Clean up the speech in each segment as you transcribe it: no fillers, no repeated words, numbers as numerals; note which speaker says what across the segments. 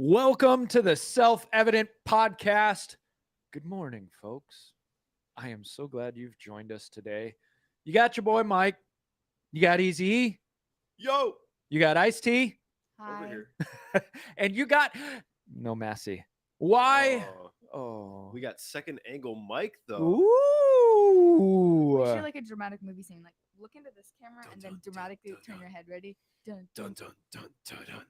Speaker 1: Welcome to the Self-Evident Podcast. Good morning, folks. I am so glad you've joined us today. You got your boy Mike. You got Easy E.
Speaker 2: Yo,
Speaker 1: You got Ice T.
Speaker 2: over
Speaker 3: Hi.
Speaker 2: here.
Speaker 1: And you got no Massey. Why?
Speaker 2: We got second angle mic though.
Speaker 1: Ooh.
Speaker 3: We should like a dramatic movie scene. Like look into this camera
Speaker 2: Dun,
Speaker 3: and then
Speaker 2: dun, dun,
Speaker 3: dramatically
Speaker 2: dun,
Speaker 3: turn
Speaker 2: dun.
Speaker 3: your head. Ready? Dun,
Speaker 2: Dun dun dun dun dun.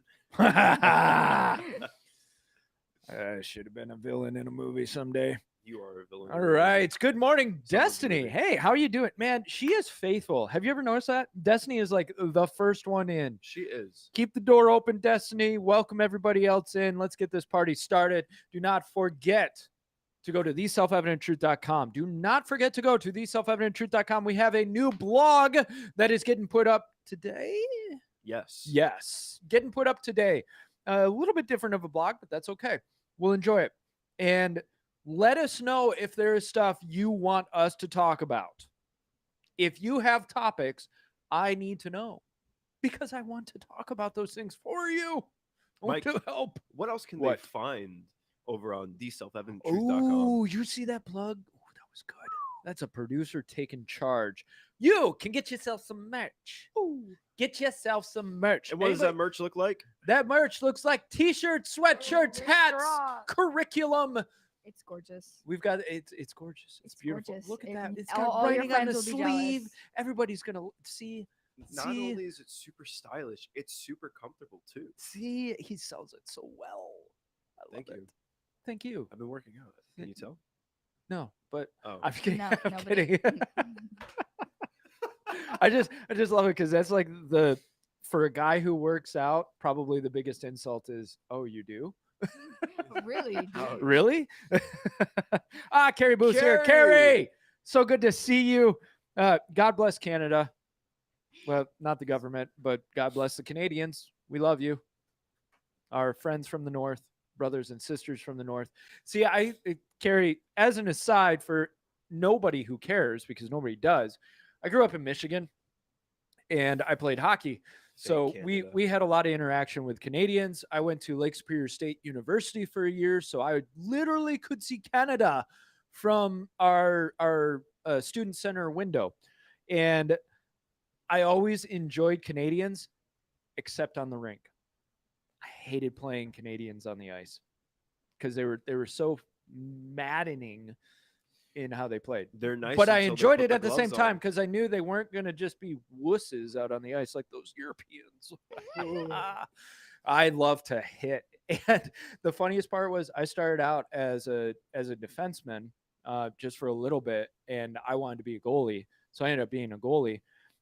Speaker 1: Should have been a villain in a movie someday.
Speaker 2: You are a villain.
Speaker 1: All right. Good morning,
Speaker 2: Sounds like a
Speaker 1: Destiny.
Speaker 2: movie.
Speaker 1: Hey, how are you doing? Man, she is faithful. Have you ever noticed that? Destiny is like the first one in.
Speaker 2: She is.
Speaker 1: Keep the door open, Destiny. Welcome everybody else in. Let's get this party started. Do not forget to go to theselfevidenttruth.com. Do not forget to go to theselfevidenttruth.com. We have a new blog that is getting put up today.
Speaker 2: Yes.
Speaker 1: Yes, getting put up today. A little bit different of a blog, but that's okay. We'll enjoy it. And let us know if there is stuff you want us to talk about. If you have topics, I need to know because I want to talk about those things for you. I want
Speaker 2: Mike,
Speaker 1: to help.
Speaker 2: What else can
Speaker 1: What?
Speaker 2: they find over on theselfevidenttruth.com?
Speaker 1: Oh, you see that plug? Oh, that was good. That's a producer taking charge. You can get yourself some merch. Get yourself some merch.
Speaker 2: And what does that merch look like?
Speaker 1: That merch looks like t-shirts, sweatshirts,
Speaker 3: Your
Speaker 1: hats,
Speaker 3: straw.
Speaker 1: curriculum.
Speaker 3: It's gorgeous.
Speaker 1: We've got it's gorgeous. It's beautiful.
Speaker 3: gorgeous.
Speaker 1: Look at
Speaker 3: It-
Speaker 1: that. It's
Speaker 3: all-
Speaker 1: got
Speaker 3: all your
Speaker 1: writing on the
Speaker 3: friends will be
Speaker 1: sleeve.
Speaker 3: jealous.
Speaker 1: Everybody's gonna see.
Speaker 2: Not
Speaker 1: See?
Speaker 2: only is it super stylish, it's super comfortable too.
Speaker 1: See, he sells it so well. I love
Speaker 2: Thank
Speaker 1: it.
Speaker 2: you.
Speaker 1: Thank you.
Speaker 2: I've been working out. Can you tell?
Speaker 1: No, but
Speaker 2: Oh,
Speaker 1: I'm kidding.
Speaker 3: No,
Speaker 1: I'm
Speaker 3: nobody.
Speaker 1: kidding. I just love it because that's like for a guy who works out, probably the biggest insult is, "Oh, you do?
Speaker 3: Really? dude.
Speaker 1: Really?" Carrie Booth's here.
Speaker 2: Carrie!
Speaker 1: Carrie, so good to see you. God bless Canada. Well, not the government, but God bless the Canadians. We love you. Our friends from the North, brothers and sisters from the North. See, Carrie, as an aside for nobody who cares, because nobody does, I grew up in Michigan and I played hockey. So
Speaker 2: Canada.
Speaker 1: we had a lot of interaction with Canadians. I went to Lake Superior State University for a year, so I literally could see Canada from our student center window. And I always enjoyed Canadians, except on the rink. I hated playing Canadians on the ice because they were so maddening in how they played.
Speaker 2: They're nice.
Speaker 1: But I
Speaker 2: until they
Speaker 1: enjoyed
Speaker 2: put
Speaker 1: it
Speaker 2: the
Speaker 1: at the same
Speaker 2: gloves
Speaker 1: time
Speaker 2: on.
Speaker 1: because I knew they weren't going to just be wusses out on the ice like those Europeans. I love to hit. And the funniest part was I started out as a defenseman just for a little bit, and I wanted to be a goalie. So I ended up being a goalie.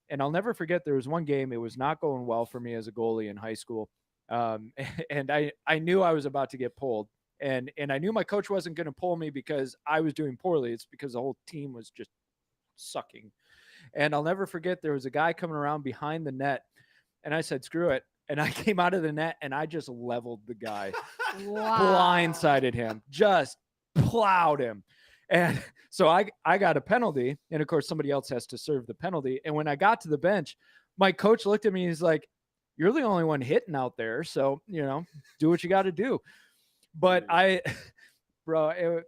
Speaker 1: And I'll never forget there was one game, it was not going well for me as a goalie in high school. And I knew I was about to get pulled. And I knew my coach wasn't going to pull me because I was doing poorly. It's because the whole team was just sucking. And I'll never forget there was a guy coming around behind the net, and I said, "Screw it." And I came out of the net and I just leveled the guy,
Speaker 3: Wow.
Speaker 1: blindsided him, just plowed him. And so I got a penalty, and of course somebody else has to serve the penalty. And when I got to the bench, my coach looked at me and he's like, "You're the only one hitting out there, so do what you got to do." But bro,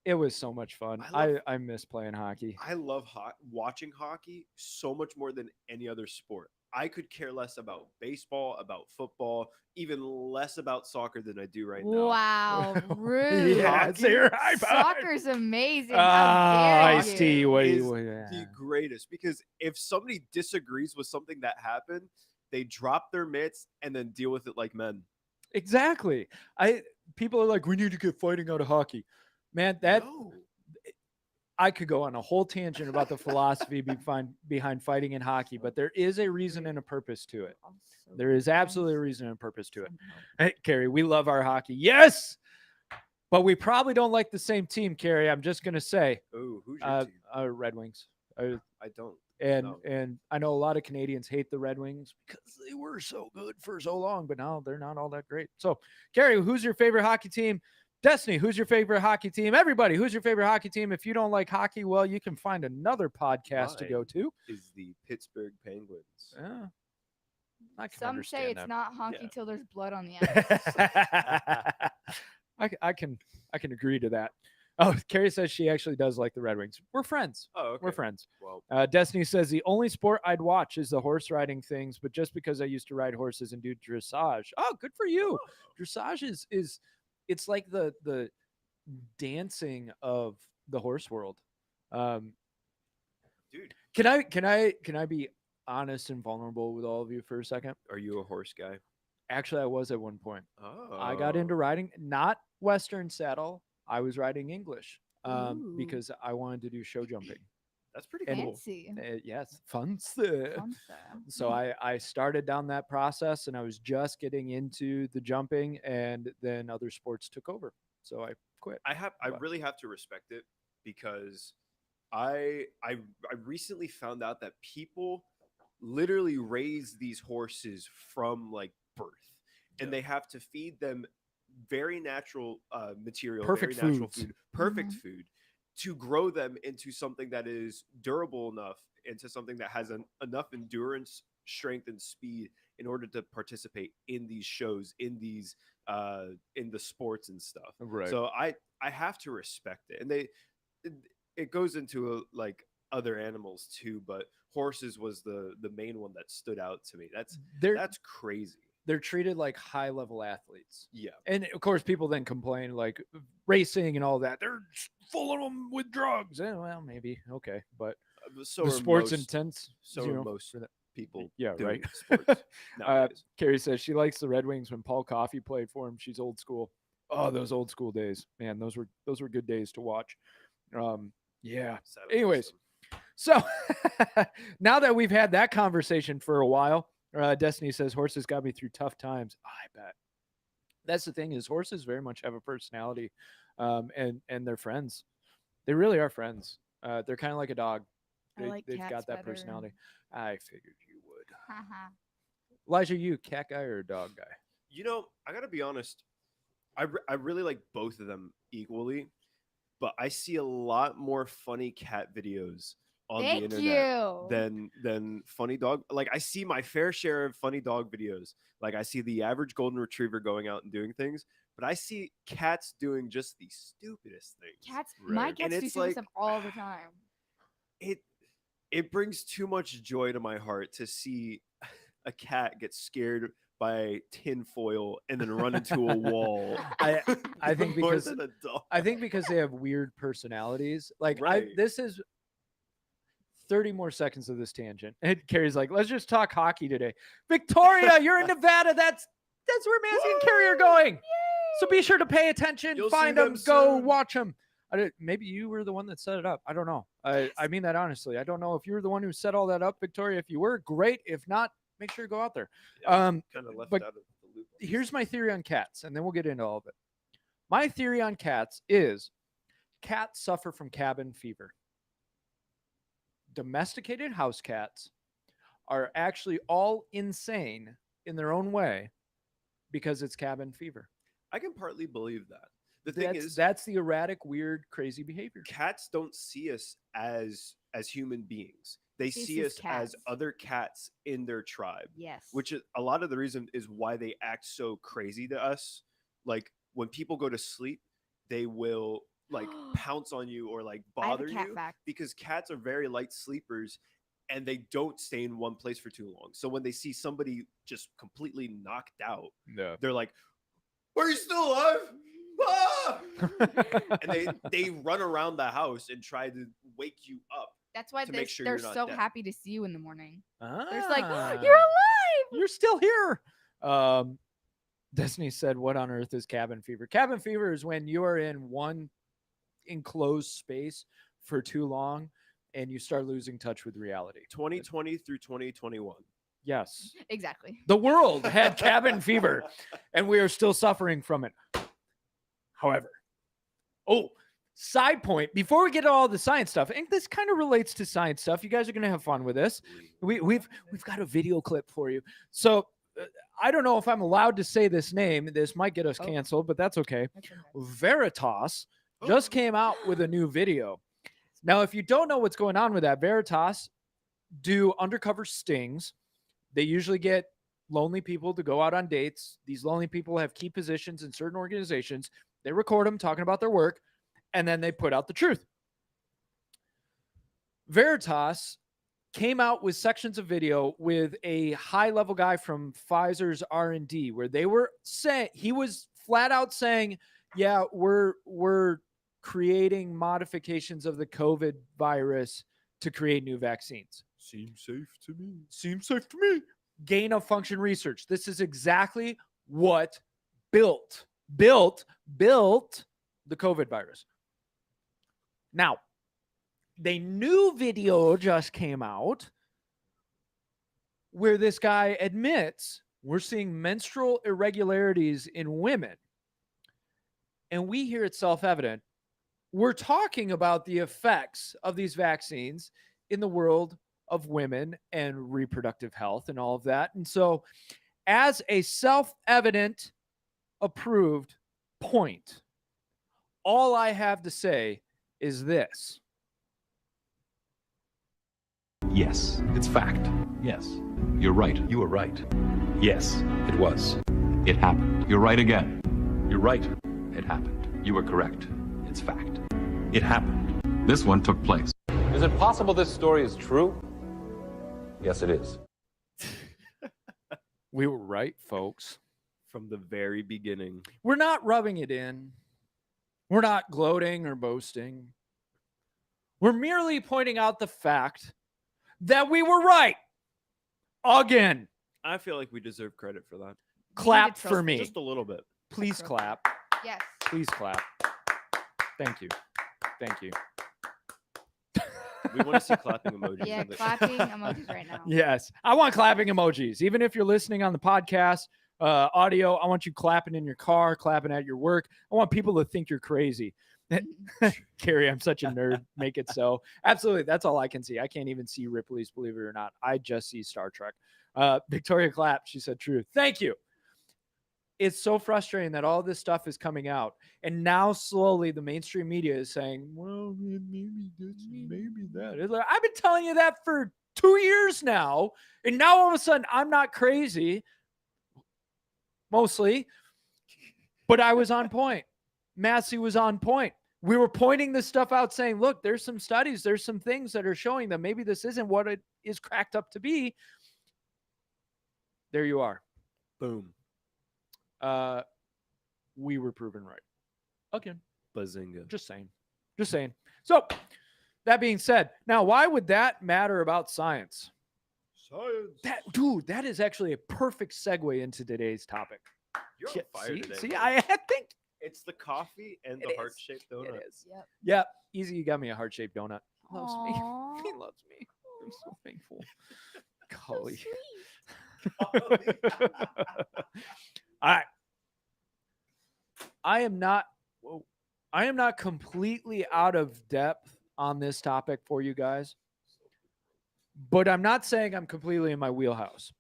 Speaker 1: it was so much fun. I miss playing hockey.
Speaker 2: I love watching hockey so much more than any other sport. I could care less about baseball, about football, even less about soccer than I do right now.
Speaker 3: Wow. Rude.
Speaker 1: Yeah,
Speaker 2: Hockey?
Speaker 1: say your high five.
Speaker 3: Soccer's amazing. How dare
Speaker 1: Ice T,
Speaker 3: you?
Speaker 1: what do
Speaker 2: Is
Speaker 1: you?
Speaker 2: the greatest because if somebody disagrees with something that happened, they drop their mitts and then deal with it like men.
Speaker 1: Exactly. People are like, we need to get fighting out of hockey. Man,
Speaker 2: No.
Speaker 1: I could go on a whole tangent about the philosophy behind fighting in hockey, but there is a reason and a purpose to it. There is absolutely a reason and a purpose to it. Hey, Carrie, we love our hockey. Yes, but we probably don't like the same team, Carrie. I'm just gonna say,
Speaker 2: Oh, who's your team?
Speaker 1: Red Wings.
Speaker 2: I don't.
Speaker 1: And
Speaker 2: No.
Speaker 1: and I know a lot of Canadians hate the Red Wings because they were so good for so long, but now they're not all that great. So, Carrie, who's your favorite hockey team? Destiny, who's your favorite hockey team? Everybody, who's your favorite hockey team? If you don't like hockey, well, you can find another podcast to go to.
Speaker 2: Is the Pittsburgh Penguins.
Speaker 1: Yeah. I can
Speaker 3: Some say
Speaker 1: understand
Speaker 3: it's
Speaker 1: that.
Speaker 3: not honky
Speaker 2: Yeah.
Speaker 3: till there's blood on the ice.
Speaker 1: I can agree to that. Oh, Carrie says she actually does like the Red Wings. We're friends.
Speaker 2: Oh, okay.
Speaker 1: We're friends.
Speaker 2: Well,
Speaker 1: Destiny says the only sport I'd watch is the horse riding things, but just because I used to ride horses and do dressage. Oh, good for you. Dressage is it's like the dancing of the horse world. Um,
Speaker 2: dude,
Speaker 1: can I be honest and vulnerable with all of you for a second?
Speaker 2: are you a horse guy?
Speaker 1: Actually, I was at one point.
Speaker 2: Oh,
Speaker 1: I got into riding, not Western saddle. I was riding English
Speaker 3: Ooh.
Speaker 1: because I wanted to do show jumping.
Speaker 2: That's pretty
Speaker 1: And-
Speaker 2: cool.
Speaker 3: Fancy.
Speaker 1: Yes, fun stuff.
Speaker 3: Fun stuff.
Speaker 1: So I started down that process, and I was just getting into the jumping, and then other sports took over. So I quit.
Speaker 2: I really have to respect it because I recently found out that people literally raise these horses from like birth, and they have to feed them very natural material,
Speaker 1: Perfect
Speaker 2: very natural
Speaker 1: foods.
Speaker 2: food, perfect food to grow them into something that is durable enough, into something that has enough endurance, strength, and speed in order to participate in these shows, in these in the sports and stuff.
Speaker 1: Right.
Speaker 2: So I have to respect it, and it goes into like other animals too, but horses was the main one that stood out to me. That's crazy.
Speaker 1: They're treated like high level athletes.
Speaker 2: Yeah.
Speaker 1: And of course, people then complain like racing and all that. They're full of them with drugs. Well, maybe. Okay. But
Speaker 2: So
Speaker 1: the
Speaker 2: are
Speaker 1: sports
Speaker 2: most,
Speaker 1: intense.
Speaker 2: so
Speaker 1: you
Speaker 2: are
Speaker 1: know,
Speaker 2: most people.
Speaker 1: Yeah,
Speaker 2: doing
Speaker 1: right.
Speaker 2: Sports nowadays.
Speaker 1: Carrie says she likes the Red Wings when Paul Coffey played for him. She's old school. Oh, those old school days. Man, those were good days to watch. Yeah.
Speaker 2: Sadly,
Speaker 1: Anyways, so now that we've had that conversation for a while, Destiny says horses got me through tough times. Oh, I bet. That's the thing is horses very much have a personality, and they're friends. They really are friends. They're kind of like a dog.
Speaker 3: I like
Speaker 1: They've
Speaker 3: cats
Speaker 1: got that
Speaker 3: better.
Speaker 1: personality. I figured you would.
Speaker 3: Haha.
Speaker 1: Elijah, you cat guy or a dog guy?
Speaker 2: You know, I gotta be honest. I really like both of them equally, but I see a lot more funny cat videos on the
Speaker 3: Thank
Speaker 2: internet
Speaker 3: you.
Speaker 2: than funny dog. Like I see my fair share of funny dog videos. Like I see the average golden retriever going out and doing things, but I see cats doing just the stupidest things.
Speaker 3: Cats. My
Speaker 1: Right.
Speaker 3: cats
Speaker 2: And
Speaker 3: do
Speaker 2: it's
Speaker 3: stupid
Speaker 2: like-
Speaker 3: stuff all the time.
Speaker 2: It brings too much joy to my heart to see a cat get scared by tin foil and then run into a wall.
Speaker 1: I think
Speaker 2: More
Speaker 1: because
Speaker 2: than a dog.
Speaker 1: I think because they have weird personalities. Like
Speaker 2: Right.
Speaker 1: this is 30 more seconds of this tangent. And Carrie's like, let's just talk hockey today. Victoria, you're in Nevada. That's where Mazzy and Carrie are going. So be sure to pay attention,
Speaker 2: You'll see
Speaker 1: find
Speaker 2: them
Speaker 1: them, go
Speaker 2: soon.
Speaker 1: watch them. Maybe you were the one that set it up. I don't know. I mean that honestly. I don't know if you were the one who set all that up, Victoria. If you were, great. If not, make sure to go out there.
Speaker 2: Kind of left
Speaker 1: but
Speaker 2: out of the loop.
Speaker 1: Here's my theory on cats, and then we'll get into all of it. My theory on cats is cats suffer from cabin fever. Domesticated house cats are actually all insane in their own way because it's cabin fever.
Speaker 2: I can partly believe that. The thing is,
Speaker 1: That's the erratic, weird, crazy behavior.
Speaker 2: cats don't see us as human beings. They
Speaker 3: They
Speaker 2: see
Speaker 3: see
Speaker 2: us
Speaker 3: us
Speaker 2: as
Speaker 3: cats.
Speaker 2: other cats in their tribe,
Speaker 3: Yes.
Speaker 2: which is a lot of the reason is why they act so crazy to us. Like when people go to sleep, they will like pounce on you or like
Speaker 3: I have a
Speaker 2: bother
Speaker 3: cat
Speaker 2: you
Speaker 3: fact.
Speaker 2: because cats are very light sleepers and they don't stay in one place for too long. So when they see somebody just completely knocked out,
Speaker 1: No.
Speaker 2: they're like, "Are you still alive?" Ah! And they run around the house and try to wake you up.
Speaker 3: That's why
Speaker 2: to
Speaker 3: they're,
Speaker 2: make sure
Speaker 3: they're
Speaker 2: you're not
Speaker 3: so
Speaker 2: dead.
Speaker 3: happy to see you in the morning.
Speaker 1: Ah,
Speaker 3: They're just like, "You're alive!"
Speaker 1: You're still here. Destiny said, what on earth is cabin fever? Cabin fever is when you are in one enclosed space for too long and you start losing touch with reality.
Speaker 2: 2020 through 2021.
Speaker 1: Yes.
Speaker 3: Exactly.
Speaker 1: The world had cabin fever and we are still suffering from it. However, side point, before we get to all the science stuff, and this kind of relates to science stuff, you guys are going to have fun with this. We've got a video clip for you. So I don't know if I'm allowed to say this name. This might get us
Speaker 3: Oh.
Speaker 1: canceled, but that's okay.
Speaker 3: That's okay.
Speaker 1: Veritas just came out with a new video. Now, if you don't know what's going on with that, Veritas do undercover stings. They usually get lonely people to go out on dates. These lonely people have key positions in certain organizations. They record them talking about their work, and then they put out the truth. Veritas came out with sections of video with a high-level guy from Pfizer's R&D, where they were saying, he was flat out saying, yeah, we're creating modifications of the COVID virus to create new vaccines.
Speaker 2: Seems safe to me.
Speaker 1: Seems safe to me. Gain of function research. This is exactly what built the COVID virus. Now, the new video just came out where this guy admits we're seeing menstrual irregularities in women. And we hear it self-evident. We're talking about the effects of these vaccines in the world of women and reproductive health and all of that. And so, as a self-evident approved point, all I have to say is this.
Speaker 4: Yes, it's fact. Yes, you're right. You were right. Yes, it was. It happened. You're right again. You're right. It happened. You were correct. It's fact. It happened. This one took place.
Speaker 5: Is it possible this story is true? Yes, it is.
Speaker 1: We were right, folks.
Speaker 2: From the very beginning.
Speaker 1: We're not rubbing it in. We're not gloating or boasting. We're merely pointing out the fact that we were right. Again.
Speaker 2: I feel like we deserve credit for that.
Speaker 1: Clap for me.
Speaker 2: Just a little bit.
Speaker 1: Please clap.
Speaker 3: Yes.
Speaker 1: Please clap. Thank you. Thank you.
Speaker 2: We want to see clapping emojis.
Speaker 3: Yeah,
Speaker 2: in the-
Speaker 3: clapping emojis right now.
Speaker 1: Yes. I want clapping emojis. Even if you're listening on the podcast, audio, I want you clapping in your car, clapping at your work. I want people to think you're crazy. Carrie, I'm such a nerd. Make it so. Absolutely. That's all I can see. I can't even see Ripley's, believe it or not. I just see Star Trek. Victoria clapped. She said true. Thank you. It's so frustrating that all this stuff is coming out. And now slowly the mainstream media is saying, well, maybe this, maybe that. It's like, I've been telling you that for 2 years now. And now all of a sudden I'm not crazy. Mostly. But I was on point. Massey was on point. We were pointing this stuff out saying, look, there's some studies, there's some things that are showing that maybe this isn't what it is cracked up to be. There you are.
Speaker 2: Boom.
Speaker 1: We were proven right. Again.
Speaker 2: Bazinga.
Speaker 1: Just saying. Just saying. So, that being said, now why would that matter about science?
Speaker 2: Science.
Speaker 1: That is actually a perfect segue into today's topic.
Speaker 2: You're on
Speaker 1: Yeah,
Speaker 2: fire today.
Speaker 1: see,
Speaker 2: bro.
Speaker 1: I think
Speaker 2: It's the coffee and
Speaker 1: It
Speaker 2: the
Speaker 1: is.
Speaker 2: heart-shaped donut.
Speaker 1: it is.
Speaker 3: Yep.
Speaker 1: Yeah, easy. You got me a heart-shaped donut. Loves me.
Speaker 3: Aw.
Speaker 1: He loves me. I'm so thankful.
Speaker 3: So
Speaker 1: Golly.
Speaker 3: sweet.
Speaker 1: All right. I am not completely out of depth on this topic for you guys, but I'm not saying I'm completely in my wheelhouse.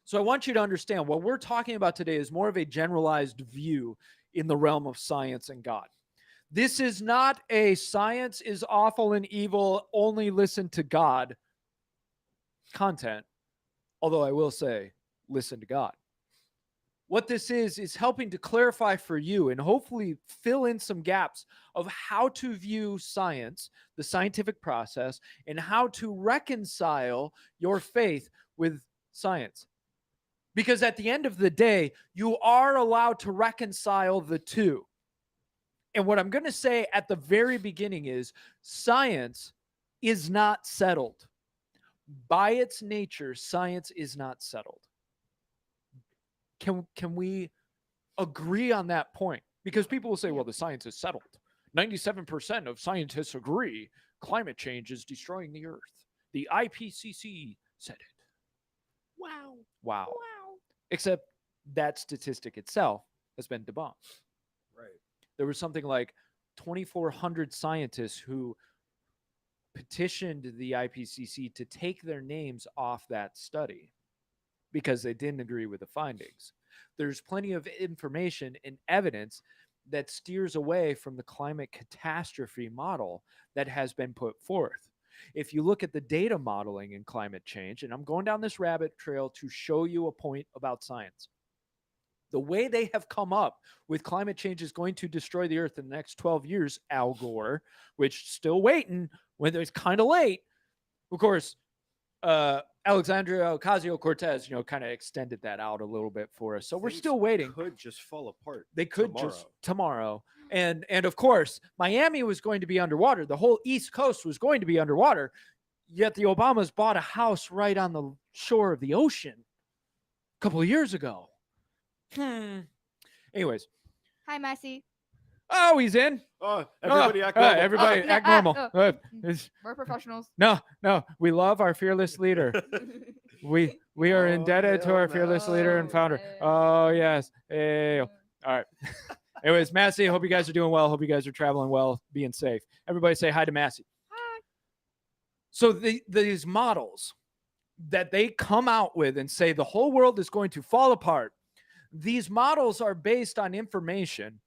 Speaker 1: So I want you to understand what we're talking about today is more of a generalized view in the realm of science and God. This is not a science is awful and evil, only listen to God content. Although I will say, listen to God. What this is helping to clarify for you and hopefully fill in some gaps of how to view science, the scientific process, and how to reconcile your faith with science. Because at the end of the day, you are allowed to reconcile the two. And what I'm going to say at the very beginning is science is not settled. By its nature, science is not settled. Can we agree on that point? Because people will say, well, the science is settled. 97% of scientists agree climate change is destroying the earth. The IPCC said it. Wow. Wow. Except that statistic itself has been debunked.
Speaker 2: Right.
Speaker 1: There was something like 2,400 scientists who petitioned the IPCC to take their names off that study because they didn't agree with the findings. There's plenty of information and evidence that steers away from the climate catastrophe model that has been put forth. If you look at the data modeling in climate change, and I'm going down this rabbit trail to show you a point about science. The way they have come up with climate change is going to destroy the earth in the next 12 years, Al Gore, which still waiting when it's kind of late. Of course, Alexandria Ocasio-Cortez, kind of extended that out a little bit for us. So we're
Speaker 2: Things
Speaker 1: still waiting.
Speaker 2: Could just fall apart.
Speaker 1: They could
Speaker 2: tomorrow.
Speaker 1: just tomorrow. And of course, Miami was going to be underwater. The whole East Coast was going to be underwater. Yet the Obamas bought a house right on the shore of the ocean a couple of years ago. Anyways.
Speaker 3: Hi, Messi.
Speaker 1: Oh, he's in.
Speaker 2: Oh, everybody act normal.
Speaker 1: Everybody
Speaker 3: Oh,
Speaker 1: act
Speaker 3: no,
Speaker 1: normal.
Speaker 3: We're professionals.
Speaker 1: No. We love our fearless leader. We are indebted to our fearless leader and founder. Oh, yes. Hey. All right. Anyways, Massey, hope you guys are doing well. Hope you guys are traveling well, being safe. Everybody say hi to Massey.
Speaker 3: Hi.
Speaker 1: So these models that they come out with and say the whole world is going to fall apart, these models are based on information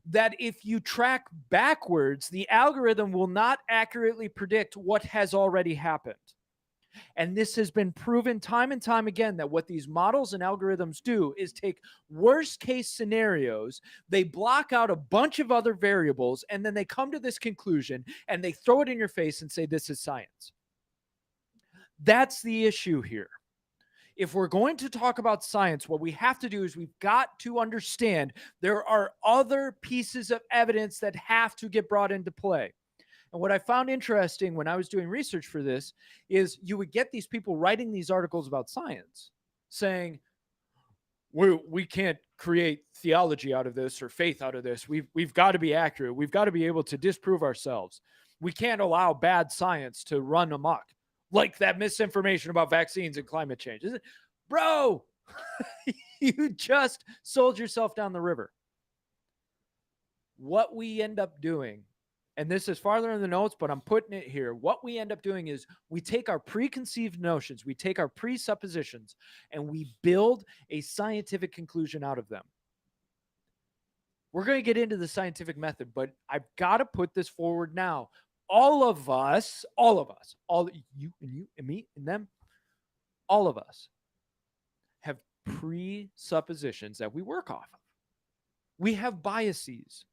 Speaker 1: that if you track backwards, the algorithm will not accurately predict what has already happened. And this has been proven time and time again that what these models and algorithms do is take worst case scenarios, they block out a bunch of other variables, and then they come to this conclusion and they throw it in your face and say, this is science. That's the issue here. If we're going to talk about science, what we have to do is we've got to understand there are other pieces of evidence that have to get brought into play. And what I found interesting when I was doing research for this is you would get these people writing these articles about science saying, we can't create theology out of this or faith out of this. We've got to be accurate. We've got to be able to disprove ourselves. We can't allow bad science to run amok. Like that misinformation about vaccines and climate change. Bro, you just sold yourself down the river. What we end up doing, and this is farther in the notes, but I'm putting it here. What we end up doing is we take our preconceived notions, we take our presuppositions, and we build a scientific conclusion out of them. We're going to get into the scientific method, but I've got to put this forward now. All of us, all you and me and them, all of us have presuppositions that we work off of. We have biases.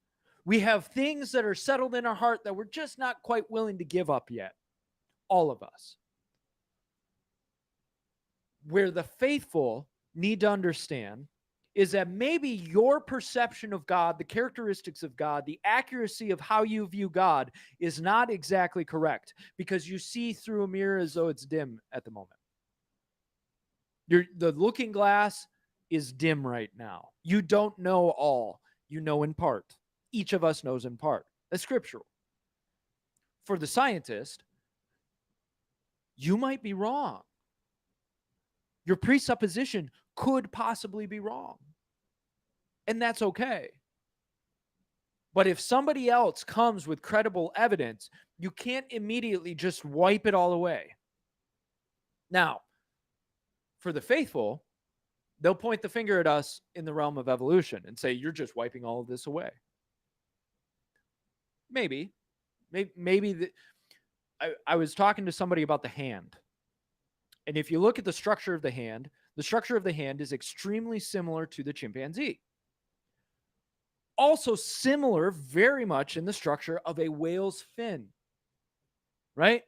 Speaker 1: We have things that are settled in our heart that we're just not quite willing to give up yet. All of us. Where the faithful need to understand is that maybe your perception of God, the characteristics of God, the accuracy of how you view God is not exactly correct because you see through a mirror as though it's dim at the moment. The looking glass is dim right now. You don't know all. You know in part. Each of us knows in part. That's scriptural. For the scientist, you might be wrong. Your presupposition could possibly be wrong. And that's okay. But if somebody else comes with credible evidence, you can't immediately just wipe it all away. Now, for the faithful, they'll point the finger at us in the realm of evolution and say, you're just wiping all of this away. Maybe I was talking to somebody about the hand. And if you look at the structure of the hand is extremely similar to the chimpanzee. Also similar very much in the structure of a whale's fin, right?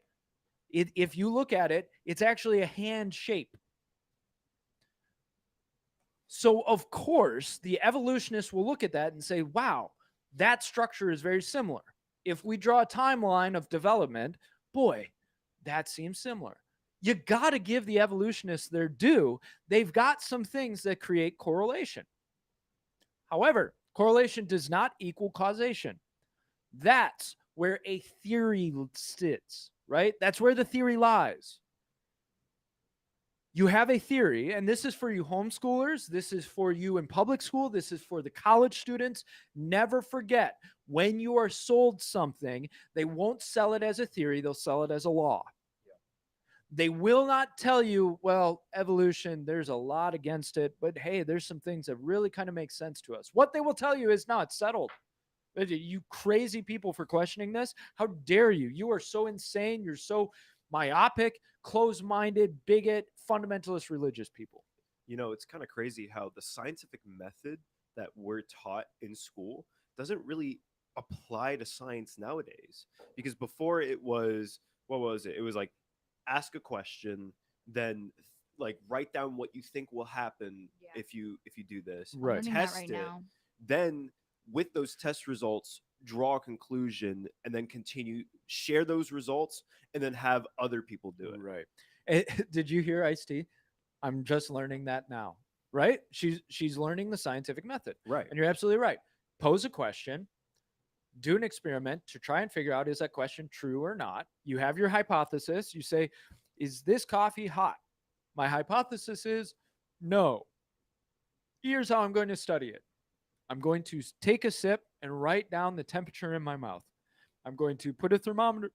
Speaker 1: If you look at it, it's actually a hand shape. So, of course, the evolutionists will look at that and say, wow, that structure is very similar. If we draw a timeline of development, boy, that seems similar. You got to give the evolutionists their due. They've got some things that create correlation. However, correlation does not equal causation. That's where a theory sits, right? That's where the theory lies. You have a theory, and this is for you homeschoolers. This is for you in public school. This is for the college students. Never forget, when you are sold something, they won't sell it as a theory. They'll sell it as a law. They will not tell you, well, evolution, there's a lot against it, but hey, there's some things that really kind of make sense to us. What they will tell you is, no, it's settled. You crazy people for questioning this. How dare you? You are so insane. You're so myopic, closed-minded, bigot, fundamentalist religious people.
Speaker 2: You know, it's kind of crazy how the scientific method that we're taught in school doesn't really apply to science nowadays. Because before it was, what was it? It was like ask a question, then like write down what you think will happen
Speaker 3: Yeah.
Speaker 2: if you do this.
Speaker 3: I'm
Speaker 1: Right.
Speaker 3: learning that
Speaker 2: Test
Speaker 3: right
Speaker 2: it.
Speaker 3: now.
Speaker 2: Then with those test results, draw a conclusion and then continue share those results and then have other people do it.
Speaker 1: Right. Did you hear Ice-T? I'm just learning that now. Right? She's learning the scientific method.
Speaker 2: Right.
Speaker 1: And you're absolutely right. Pose a question, do an experiment to try and figure out, is that question true or not? You have your hypothesis. You say, is this coffee hot? My hypothesis is no. Here's how I'm going to study it. I'm going to take a sip and write down the temperature in my mouth. I'm going to put a thermometer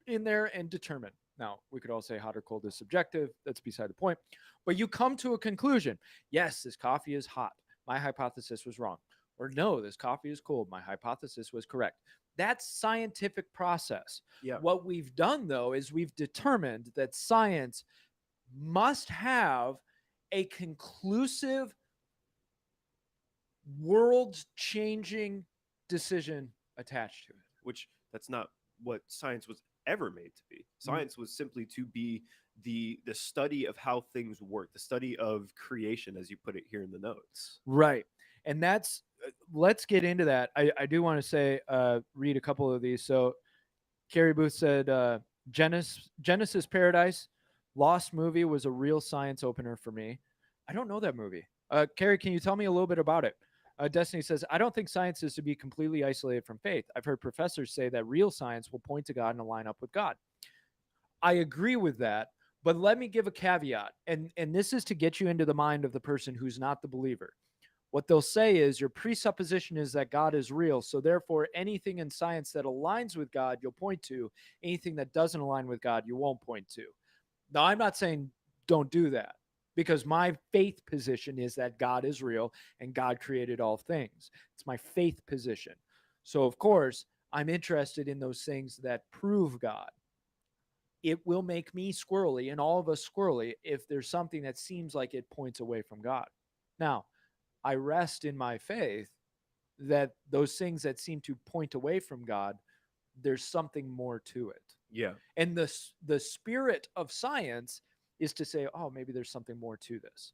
Speaker 1: in there and determine. Now, we could all say hot or cold is subjective. That's beside the point. But you come to a conclusion. Yes, this coffee is hot. My hypothesis was wrong. Or no, this coffee is cold. My hypothesis was correct. That's scientific process.
Speaker 2: Yeah.
Speaker 1: What we've done, though, is we've determined that science must have a conclusive, world-changing decision attached to it.
Speaker 2: Which that's not what science was ever made to be. Science was simply to be the study of how things work, the study of creation, as you put it here in the notes.
Speaker 1: Right. And that's, let's get into that. I do want to say, read a couple of these. So Carrie Booth said, Genesis Paradise, Lost movie was a real science opener for me. I don't know that movie. Carrie, can you tell me a little bit about it? Destiny says, I don't think science is to be completely isolated from faith. I've heard professors say that real science will point to God and align up with God. I agree with that, but let me give a caveat. And this is to get you into the mind of the person who's not the believer. What they'll say is your presupposition is that God is real. So therefore, anything in science that aligns with God, you'll point to. Anything that doesn't align with God, you won't point to. Now, I'm not saying don't do that, because my faith position is that God is real and God created all things. It's my faith position. So, of course, I'm interested in those things that prove God. It will make me squirrely and all of us squirrely if there's something that seems like it points away from God. Now, I rest in my faith that those things that seem to point away from God, there's something more to it.
Speaker 2: Yeah.
Speaker 1: And the spirit of science is to say, oh, maybe there's something more to this.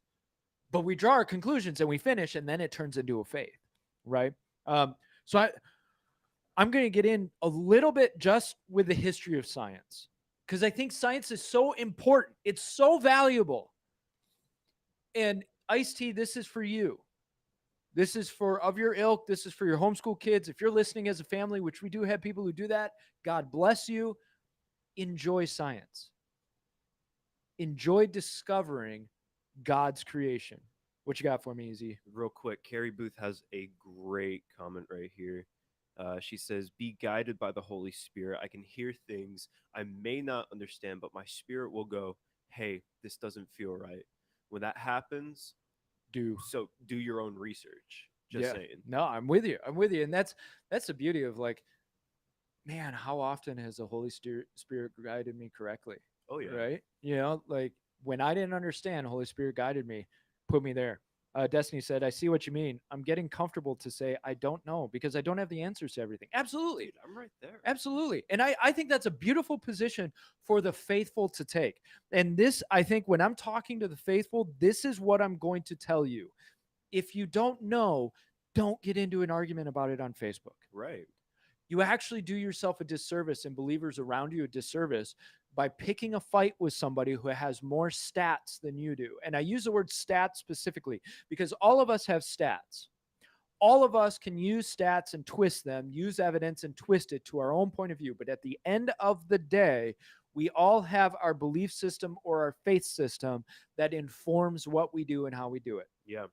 Speaker 1: But we draw our conclusions and we finish, and then it turns into a faith, right? So I'm going to get in a little bit just with the history of science, because I think science is so important. It's so valuable. And Ice-T, this is for you. This is for of your ilk. This is for your homeschool kids. If you're listening as a family, which we do have people who do that, God bless you. Enjoy science. Enjoy discovering God's creation. What you got for me, Izzy?
Speaker 2: Real quick, Carrie Booth has a great comment right here. She says, be guided by the Holy Spirit. I can hear things I may not understand, but my spirit will go, hey, this doesn't feel right. When that happens, do your own research. Just saying.
Speaker 1: No, I'm with you. And that's the beauty of, like, man, how often has the Holy Spirit guided me correctly?
Speaker 2: Oh, yeah.
Speaker 1: Right? You know, like when I didn't understand, Holy Spirit guided me, put me there. Destiny said, I see what you mean. I'm getting comfortable to say I don't know because I don't have the answers to everything. Absolutely.
Speaker 2: Dude, I'm right there.
Speaker 1: Absolutely. And I think that's a beautiful position for the faithful to take. And this, I think, when I'm talking to the faithful, this is what I'm going to tell you. If you don't know, don't get into an argument about it on Facebook.
Speaker 2: Right.
Speaker 1: You actually do yourself a disservice and believers around you a disservice by picking a fight with somebody who has more stats than you do. And I use the word stats specifically because all of us have stats. All of us can use stats and twist them, use evidence and twist it to our own point of view. But at the end of the day, we all have our belief system or our faith system that informs what we do and how we do it.
Speaker 2: Yeah.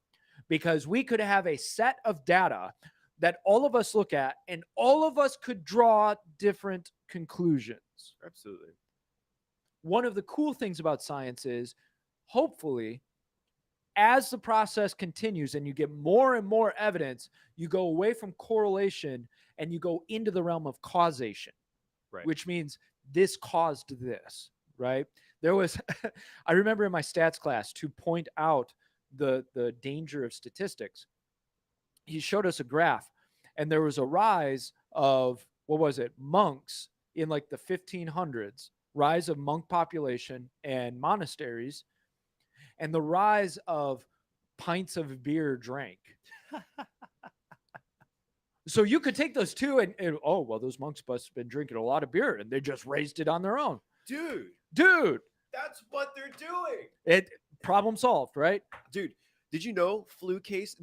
Speaker 1: Because we could have a set of data that all of us look at and all of us could draw different conclusions.
Speaker 2: Absolutely.
Speaker 1: One of the cool things about science is, hopefully, as the process continues and you get more and more evidence, you go away from correlation and you go into the realm of causation,
Speaker 2: Right.
Speaker 1: which means this caused this, right? There was, I remember in my stats class to point out the danger of statistics. He showed us a graph, and there was a rise of, what was it, monks in like the 1500s, rise of monk population and monasteries, and the rise of pints of beer drank. So you could take those two and oh, well, those monks must have been drinking a lot of beer and they just raised it on their own.
Speaker 2: Dude,
Speaker 1: That's
Speaker 2: what they're doing.
Speaker 1: it. Problem solved, right?
Speaker 2: Dude, did you know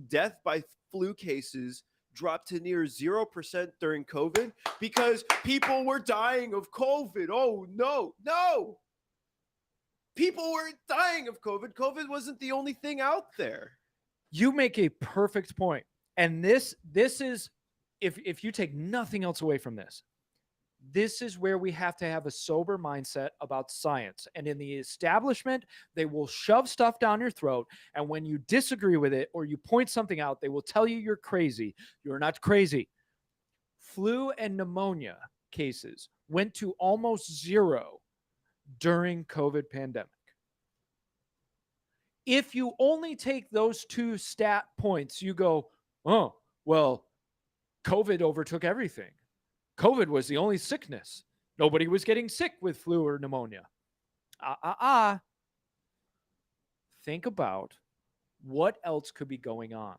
Speaker 2: death by flu cases dropped to near 0% during COVID because people were dying of COVID? Oh, no. People were dying of COVID. COVID wasn't the only thing out there.
Speaker 1: You make a perfect point. And this is, if you take nothing else away from this, this is where we have to have a sober mindset about science. And in the establishment, they will shove stuff down your throat. And when you disagree with it or you point something out, they will tell you you're crazy. You're not crazy. Flu and pneumonia cases went to almost zero during COVID pandemic. If you only take those two stat points, you go, oh, well, COVID overtook everything. COVID was the only sickness. Nobody was getting sick with flu or pneumonia. Think about what else could be going on.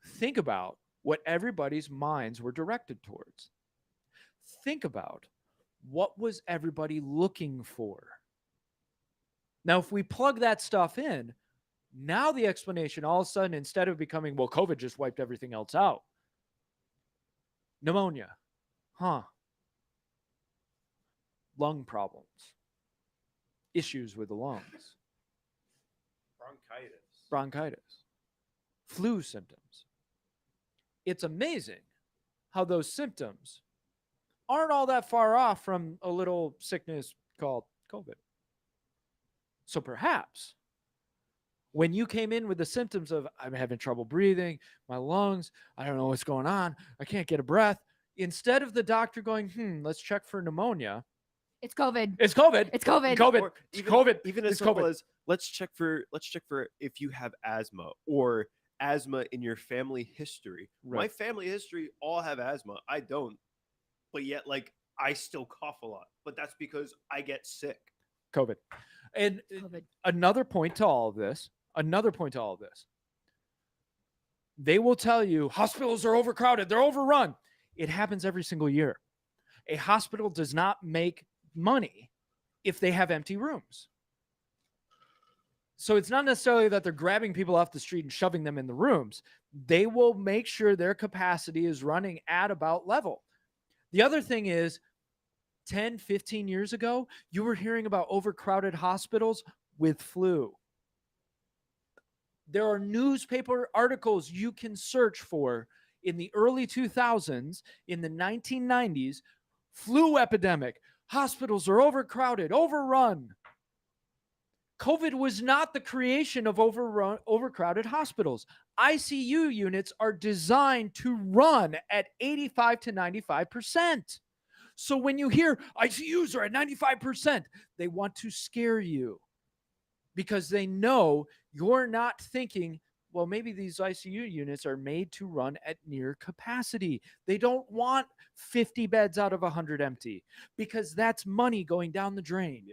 Speaker 1: Think about what everybody's minds were directed towards. Think about what was everybody looking for. Now, if we plug that stuff in, now the explanation all of a sudden, instead of becoming, well, COVID just wiped everything else out. Pneumonia. Lung problems. Issues with the lungs. Bronchitis. Flu symptoms. It's amazing how those symptoms aren't all that far off from a little sickness called COVID. So perhaps when you came in with the symptoms of, I'm having trouble breathing, my lungs, I don't know what's going on, I can't get a breath, instead of the doctor going, let's check for pneumonia.
Speaker 3: It's COVID.
Speaker 1: It's COVID.
Speaker 3: It's COVID.
Speaker 1: COVID.
Speaker 2: Or
Speaker 1: It's COVID.
Speaker 2: Even as
Speaker 1: It's
Speaker 2: simple
Speaker 1: COVID.
Speaker 2: as let's check for if you have asthma or asthma in your family history.
Speaker 1: Right.
Speaker 2: My family history all have asthma. I don't. But yet, like, I still cough a lot. But that's because I get sick.
Speaker 1: COVID. And
Speaker 3: COVID.
Speaker 1: another point to all of this, they will tell you hospitals are overcrowded, they're overrun. It happens every single year. A hospital does not make money if they have empty rooms. So it's not necessarily that they're grabbing people off the street and shoving them in the rooms. They will make sure their capacity is running at about level. The other thing is, 10, 15 years ago, you were hearing about overcrowded hospitals with flu. There are newspaper articles you can search for in the early 2000s, in the 1990s, flu epidemic. Hospitals are overcrowded, overrun. COVID was not the creation of overcrowded hospitals. ICU units are designed to run at 85 to 95%. So when you hear ICUs are at 95%, they want to scare you because they know you're not thinking, well, maybe these ICU units are made to run at near capacity. They don't want 50 beds out of 100 empty because that's money going down the drain.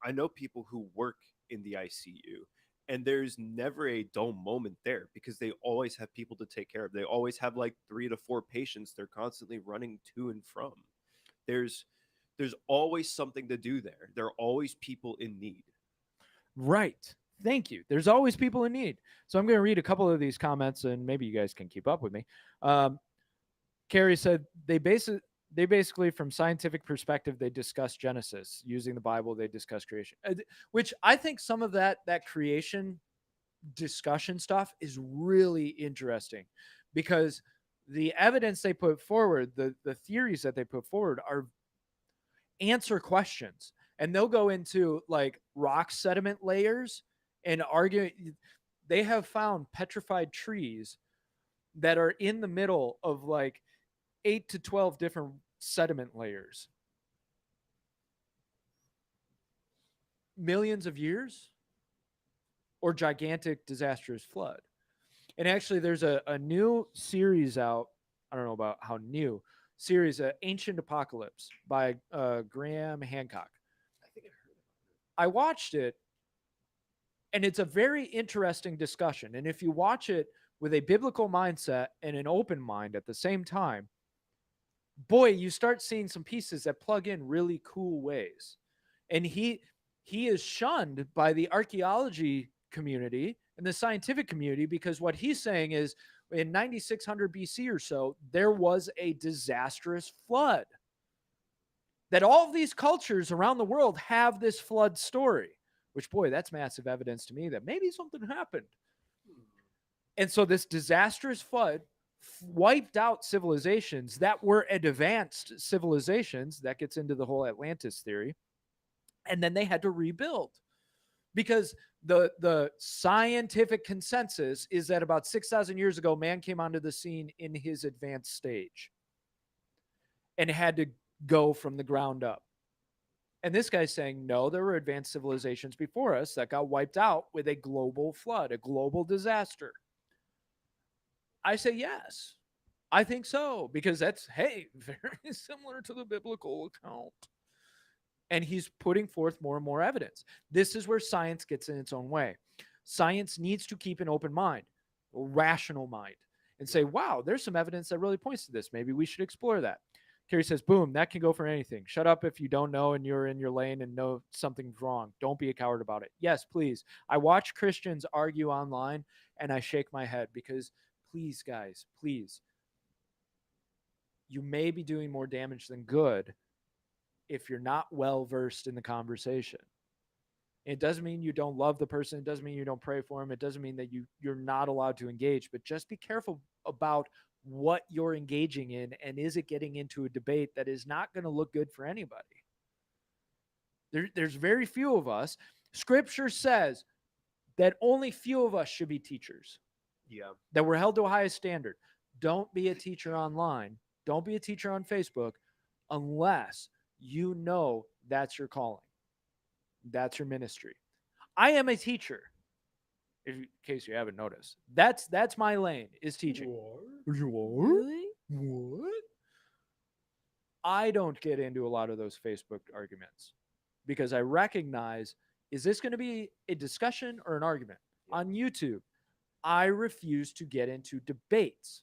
Speaker 2: I know people who work in the ICU, and there's never a dull moment there because they always have people to take care of. They always have like 3 to 4 patients they're constantly running to and from. There's always something to do there. There are always people in need.
Speaker 1: Right. Thank you. There's always people in need. So I'm going to read a couple of these comments, and maybe you guys can keep up with me. Carrie said they basically, from scientific perspective, they discuss Genesis. Using the Bible, they discuss creation, which I think some of that creation discussion stuff is really interesting because the evidence they put forward, the theories that they put forward are answer questions. And they'll go into like rock sediment layers and argue. They have found petrified trees that are in the middle of like 8 to 12 different sediment layers. Millions of years or gigantic disastrous flood. And actually, there's a new series out. I don't know about how new series, Ancient Apocalypse by Graham Hancock.
Speaker 2: I think I heard of
Speaker 1: I watched it, and it's a very interesting discussion. And if you watch it with a biblical mindset and an open mind at the same time, boy, you start seeing some pieces that plug in really cool ways. And he is shunned by the archaeology community and the scientific community because what he's saying is in 9600 BC or so, there was a disastrous flood. That all of these cultures around the world have this flood story, which, boy, that's massive evidence to me that maybe something happened. And so this disastrous flood wiped out civilizations that were advanced civilizations. That gets into the whole Atlantis theory. And then they had to rebuild because the scientific consensus is that about 6,000 years ago, man came onto the scene in his advanced stage and had to go from the ground up. And this guy's saying, no, there were advanced civilizations before us that got wiped out with a global flood, a global disaster. I say yes. I think so, because that's, hey, very similar to the biblical account. And he's putting forth more and more evidence. This is where science gets in its own way. Science needs to keep an open mind, a rational mind, and say, wow, there's some evidence that really points to this. Maybe we should explore that. Carrie says, boom, that can go for anything. Shut up if you don't know and you're in your lane and know something's wrong. Don't be a coward about it. Yes, please. I watch Christians argue online and I shake my head because please, guys, please. You may be doing more damage than good if you're not well versed in the conversation. It doesn't mean you don't love the person. It doesn't mean you don't pray for him. It doesn't mean that you're not allowed to engage, but just be careful about what you're engaging in, and is it getting into a debate that is not going to look good for anybody? There's very few of us. Scripture says that only few of us should be teachers.
Speaker 2: Yeah.
Speaker 1: That we're held to a highest standard. Don't be a teacher online. Don't be a teacher on Facebook unless you know that's your calling. That's your ministry. I am a teacher. In case you haven't noticed, that's my lane is teaching. You are? Really? What? I don't get into a lot of those Facebook arguments because I recognize, is this going to be a discussion or an argument? Yeah. On YouTube, I refuse to get into debates.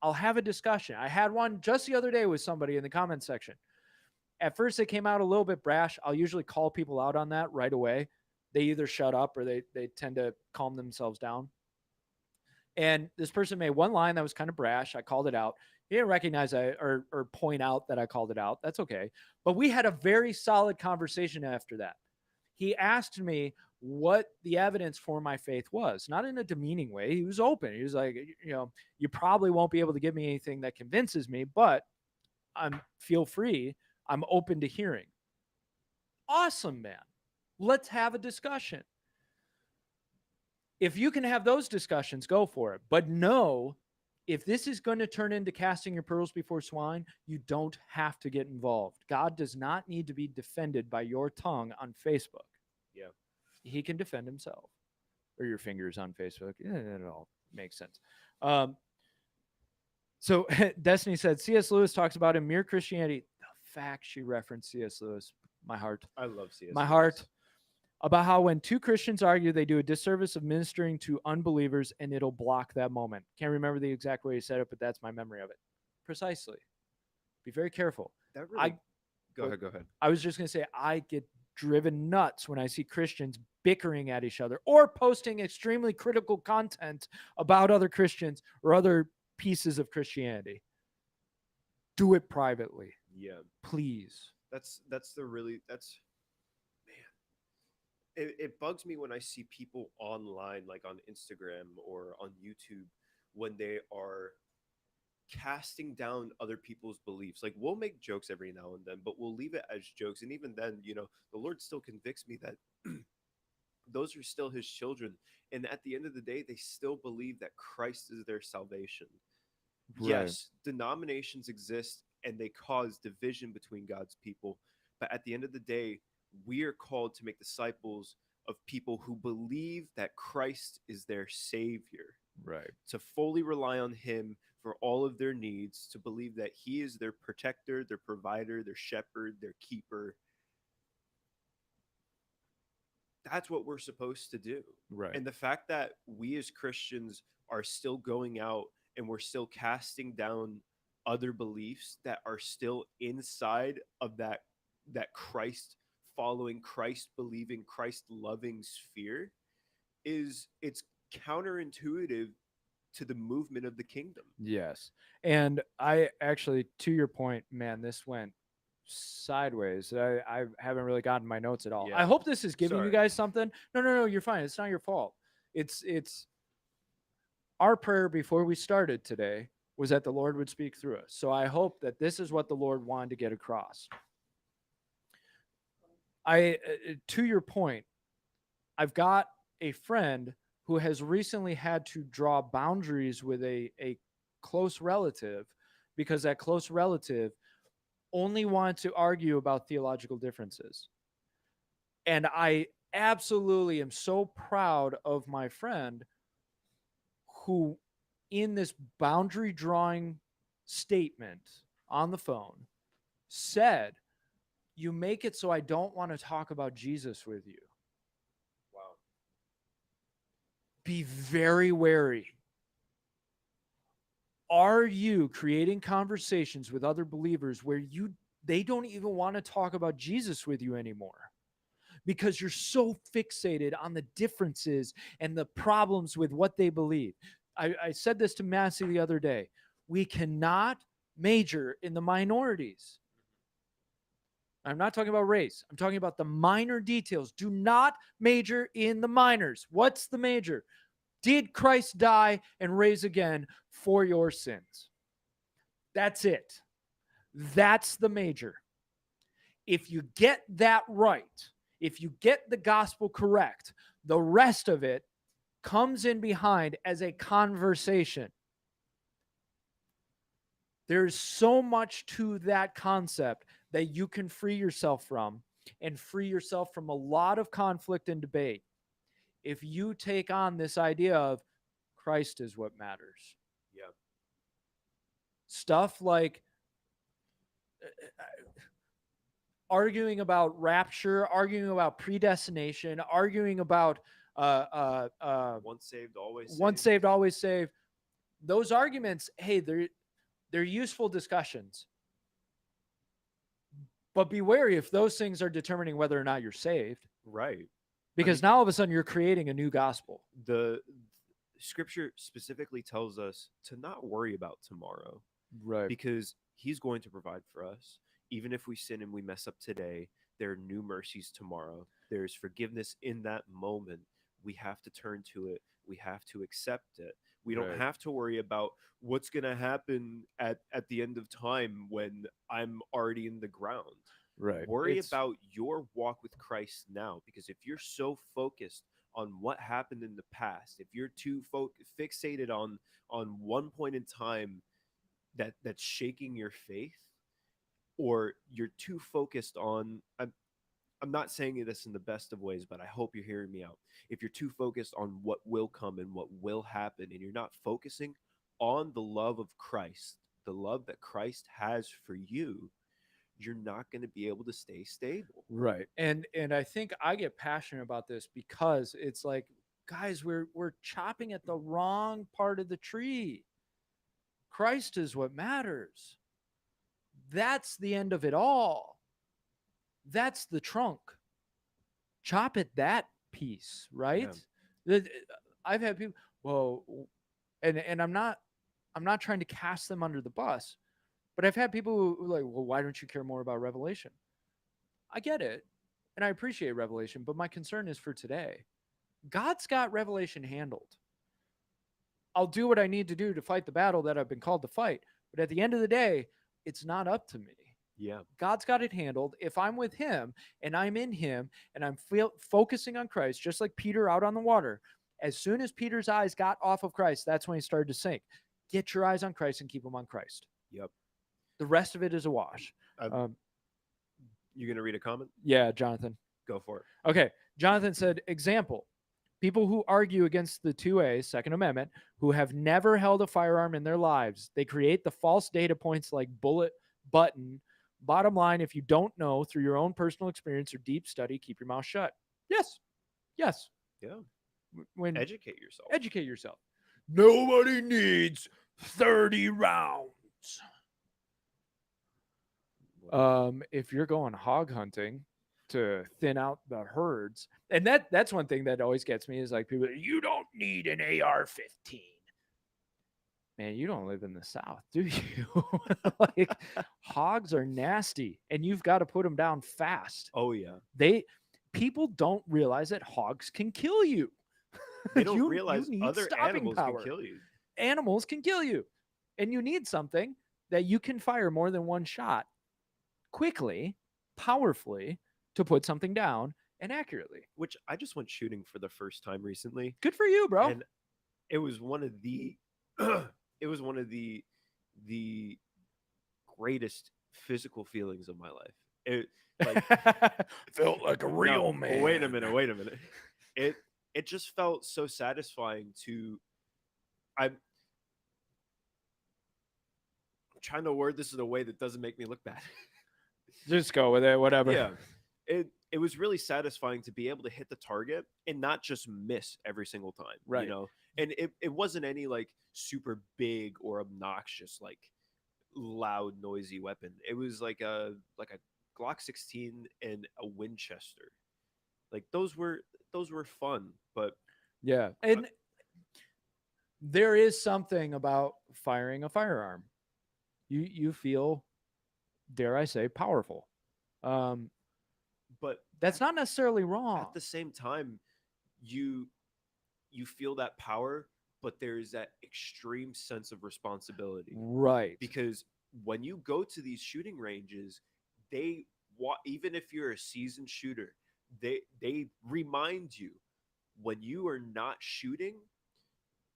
Speaker 1: I'll have a discussion. I had one just the other day with somebody in the comment section. At first, it came out a little bit brash. I'll usually call people out on that right away. They either shut up or they tend to calm themselves down. And this person made one line that was kind of brash. I called it out. He didn't recognize or point out that I called it out. That's okay. But we had a very solid conversation after that. He asked me what the evidence for my faith was, not in a demeaning way. He was open. He was like, you probably won't be able to give me anything that convinces me, but feel free. I'm open to hearing. Awesome, man. Let's have a discussion. If you can have those discussions, go for it. But no, if this is going to turn into casting your pearls before swine, you don't have to get involved. God does not need to be defended by your tongue on Facebook.
Speaker 2: Yeah.
Speaker 1: He can defend himself. Or your fingers on Facebook. It all makes sense. So Destiny said, C.S. Lewis talks about in Mere Christianity. The fact she referenced C.S. Lewis, my heart.
Speaker 2: I love C.S.
Speaker 1: My
Speaker 2: Lewis.
Speaker 1: heart. About how when two Christians argue, they do a disservice of ministering to unbelievers and it'll block that moment. Can't remember the exact way he said it, but that's my memory of it. Precisely. Be very careful.
Speaker 2: That really... Go ahead.
Speaker 1: I was just going to say, I get driven nuts when I see Christians bickering at each other or posting extremely critical content about other Christians or other pieces of Christianity. Do it privately.
Speaker 2: Yeah.
Speaker 1: Please.
Speaker 2: That's it bugs me when I see people online, like on Instagram or on YouTube, when they are casting down other people's beliefs. Like, we'll make jokes every now and then, but we'll leave it as jokes. And even then, the Lord still convicts me that those are still his children. And at the end of the day, they still believe that Christ is their salvation.
Speaker 1: Right.
Speaker 2: Yes, denominations exist and they cause division between God's people. But at the end of the day, we are called to make disciples of people who believe that Christ is their savior,
Speaker 1: Right.
Speaker 2: to fully rely on him for all of their needs, to believe that he is their protector, their provider, their shepherd, their keeper. That's what we're supposed to do.
Speaker 1: Right.
Speaker 2: And the fact that we as Christians are still going out and we're still casting down other beliefs that are still inside of that Christ following, Christ believing, Christ loving sphere is it's counterintuitive to the movement of the kingdom.
Speaker 1: Yes. And I actually, to your point, man, this went sideways. I haven't really gotten my notes at all. I
Speaker 2: Yeah.
Speaker 1: hope this is giving you
Speaker 2: Sorry.
Speaker 1: guys something. No, you're fine. It's not your fault. It's our prayer before we started today was that the Lord would speak through us. So I hope that this is what the Lord wanted to get across. To your point, I've got a friend who has recently had to draw boundaries with a close relative because that close relative only wanted to argue about theological differences. And I absolutely am so proud of my friend who, in this boundary drawing statement on the phone, said, "You make it so I don't want to talk about Jesus with you."
Speaker 2: Wow.
Speaker 1: Be very wary. Are you creating conversations with other believers where they don't even want to talk about Jesus with you anymore because you're so fixated on the differences and the problems with what they believe? I said this to Massey the other day. We cannot major in the minorities. I'm not talking about race. I'm talking about the minor details. Do not major in the minors. What's the major? Did Christ die and raise again for your sins? That's it. That's the major. If you get that right, if you get the gospel correct, the rest of it comes in behind as a conversation. There's so much to that concept that you can free yourself from and free yourself from a lot of conflict and debate if you take on this idea of Christ is what matters.
Speaker 2: Yeah.
Speaker 1: Stuff like arguing about rapture, arguing about predestination, arguing about
Speaker 2: Once saved, always saved.
Speaker 1: once saved, always saved. Those arguments, hey, they're useful discussions. But be wary if those things are determining whether or not you're saved.
Speaker 2: Right.
Speaker 1: Because now all of a sudden you're creating a new gospel.
Speaker 2: The scripture specifically tells us to not worry about tomorrow,
Speaker 1: Right.
Speaker 2: because he's going to provide for us. Even if we sin and we mess up today, there are new mercies tomorrow. There's forgiveness in that moment. We have to turn to it. We have to accept it. We don't
Speaker 1: Right.
Speaker 2: have to worry about what's going to happen at the end of time when I'm already in the ground.
Speaker 1: Right.
Speaker 2: Worry about your walk with Christ now, because if you're so focused on what happened in the past, if you're too fixated on one point in time that's shaking your faith, or you're too focused on, I'm not saying this in the best of ways, but I hope you're hearing me out. If you're too focused on what will come and what will happen, and you're not focusing on the love of Christ, the love that Christ has for you, you're not going to be able to stay stable.
Speaker 1: Right. And I think I get passionate about this because it's like, guys, we're chopping at the wrong part of the tree. Christ is what matters. That's the end of it all. That's the trunk. Chop at that piece, right? I've had people, well, and I'm not trying to cast them under the bus, but I've had people who are like, well, why don't you care more about Revelation? I get it, and I appreciate Revelation, but my concern is for today. God's got Revelation handled. I'll do what I need to do to fight the battle that I've been called to fight, but at the end of the day, it's not up to me.
Speaker 2: Yeah.
Speaker 1: God's got it handled. If I'm with him and I'm in him and I'm focusing on Christ, just like Peter out on the water, as soon as Peter's eyes got off of Christ, that's when he started to sink. Get your eyes on Christ and keep them on Christ.
Speaker 2: Yep.
Speaker 1: The rest of it is a wash.
Speaker 2: You gonna read a comment?
Speaker 1: Yeah, Jonathan.
Speaker 2: Go for it.
Speaker 1: Okay. Jonathan said, example, people who argue against the 2A, Second Amendment, who have never held a firearm in their lives. They create the false data points like bullet, button. Bottom line, if you don't know through your own personal experience or deep study, keep your mouth shut. Yes. Yes.
Speaker 2: Yeah.
Speaker 1: When
Speaker 2: Educate yourself.
Speaker 1: educate yourself. Nobody needs 30 rounds. If you're going hog hunting to thin out the herds, and that's one thing that always gets me is like people, you don't need an AR-15. Man, you don't live in the South, do you? Like hogs are nasty, and you've got to put them down fast.
Speaker 2: Oh yeah.
Speaker 1: People don't realize that hogs can kill you.
Speaker 2: They don't
Speaker 1: You
Speaker 2: realize
Speaker 1: need
Speaker 2: other
Speaker 1: stopping
Speaker 2: animals
Speaker 1: power.
Speaker 2: can kill you.
Speaker 1: Animals can kill you, and you need something that you can fire more than one shot quickly, powerfully to put something down and accurately.
Speaker 2: Which I just went shooting for the first time recently.
Speaker 1: Good for you, bro.
Speaker 2: And it was one of the it was one of the greatest physical feelings of my life. It like
Speaker 1: felt like a real
Speaker 2: no,
Speaker 1: man.
Speaker 2: Wait a minute. It just felt so satisfying to I'm trying to word this in a way that doesn't make me look bad.
Speaker 1: Just go with it, whatever.
Speaker 2: Yeah. It was really satisfying to be able to hit the target and not just miss every single time.
Speaker 1: Right.
Speaker 2: You know? And it wasn't any like super big or obnoxious, like loud, noisy weapon. It was like a Glock 16 and a Winchester. Like those were fun, but
Speaker 1: Yeah. And there is something about firing a firearm. You feel, dare I say, powerful.
Speaker 2: but
Speaker 1: That's not necessarily wrong.
Speaker 2: at the same time, you feel that power, but there's that extreme sense of responsibility.
Speaker 1: Right.
Speaker 2: Because when you go to these shooting ranges, even if you're a seasoned shooter, they remind you when you are not shooting,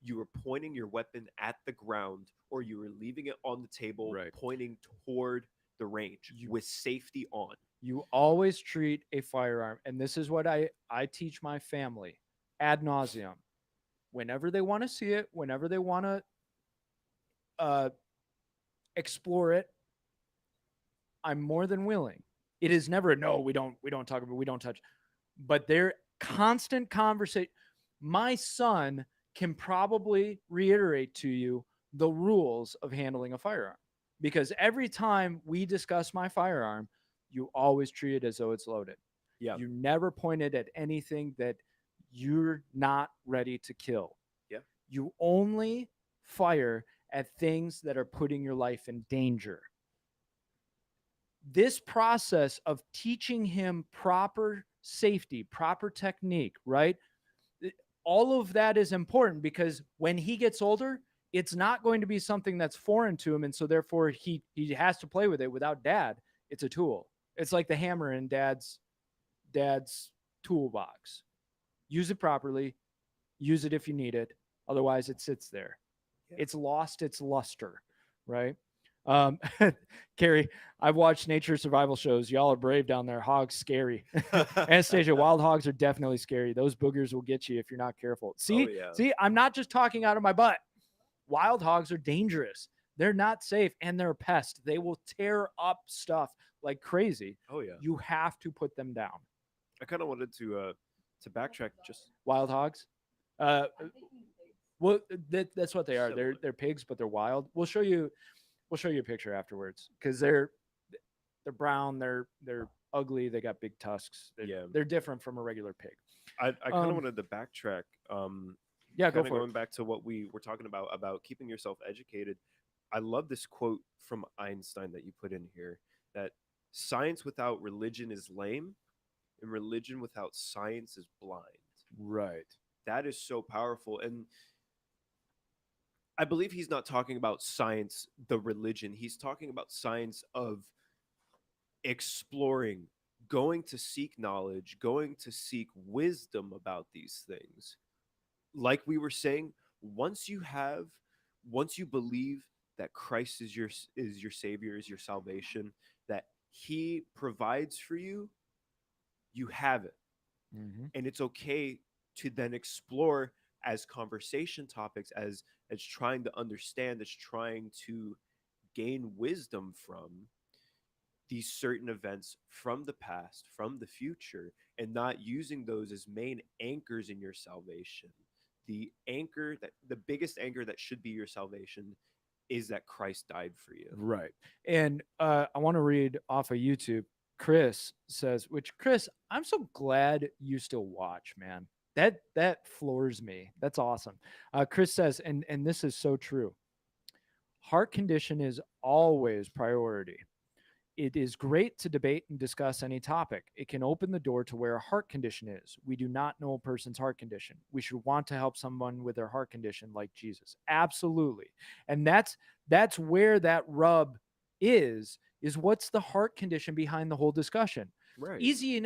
Speaker 2: you are pointing your weapon at the ground or you are leaving it on the table,
Speaker 1: Right.
Speaker 2: pointing toward the range with safety on.
Speaker 1: You always treat a firearm, and this is what I teach my family ad nauseum. Whenever they want to see it, whenever they want to explore it, I'm more than willing. It is never no, we don't talk about, we don't touch. But they're constant conversation. My son can probably reiterate to you the rules of handling a firearm, because every time we discuss my firearm, you always treat it as though it's loaded.
Speaker 2: Yeah.
Speaker 1: You never point it at anything that you're not ready to kill.
Speaker 2: Yeah.
Speaker 1: You only fire at things that are putting your life in danger. This process of teaching him proper safety, proper technique, right? All of that is important because when he gets older, it's not going to be something that's foreign to him. And so therefore he has to play with it. Without dad, it's a tool. It's like the hammer in dad's toolbox. Use it properly. Use it if you need it. Otherwise it sits there. Yeah. It's lost its luster, right? Carrie, I've watched nature survival shows. Y'all are brave down there. Hogs scary. Anastasia, wild hogs are definitely scary. Those boogers will get you if you're not careful. See, I'm not just talking out of my butt. Wild hogs are dangerous. They're not safe, and they're a pest. They will tear up stuff like crazy.
Speaker 2: Oh yeah.
Speaker 1: You have to put them down.
Speaker 2: I kind of wanted to backtrack just
Speaker 1: wild hogs. Well, that's what they are. They're pigs, but they're wild. We'll show you a picture afterwards because they're brown. They're ugly. They got big tusks. They're different from a regular pig.
Speaker 2: I kind of wanted to backtrack.
Speaker 1: Yeah, go for
Speaker 2: going back to what we were talking about keeping yourself educated. I love this quote from Einstein that you put in here, that science without religion is lame and religion without science is blind.
Speaker 1: Right.
Speaker 2: That is so powerful. And I believe he's not talking about science, the religion. He's talking about science of exploring, going to seek knowledge, going to seek wisdom about these things. Like we were saying, once you have, once you believe that Christ is your savior, is your salvation, that he provides for you, you have it. And it's okay to then explore as conversation topics, as trying to understand, as trying to gain wisdom from these certain events from the past, from the future, and not using those as main anchors in your salvation. The anchor, that the biggest anchor that should be your salvation, is that Christ died for you.
Speaker 1: Right. And I want to read off of YouTube. Chris says, which Chris, I'm so glad you still watch, man. That floors me. That's awesome. Chris says, and this is so true. Heart condition is always priority. It is great to debate and discuss any topic. It can open the door to where a heart condition is. We do not know a person's heart condition. We should want to help someone with their heart condition like Jesus. Absolutely. And that's where that rub is what's the heart condition behind the whole discussion.
Speaker 2: Right.
Speaker 1: Easy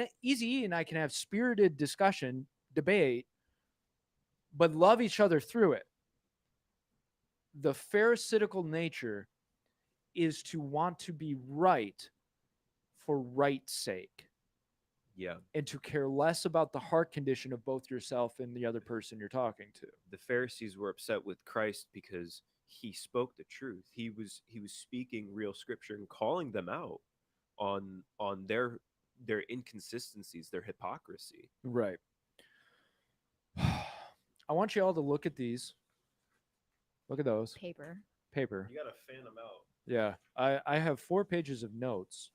Speaker 1: and I can have spirited discussion, debate, but love each other through it. The pharisaical nature is to want to be right for right's sake.
Speaker 2: Yeah.
Speaker 1: And to care less about the heart condition of both yourself and the other person you're talking to.
Speaker 2: The Pharisees were upset with Christ because he spoke the truth. He was speaking real scripture and calling them out on their inconsistencies, their hypocrisy.
Speaker 1: Right. I want you all to look at these. Look at those.
Speaker 3: Paper.
Speaker 1: Paper.
Speaker 2: You gotta fan them out.
Speaker 1: Yeah. I have 4 pages of notes.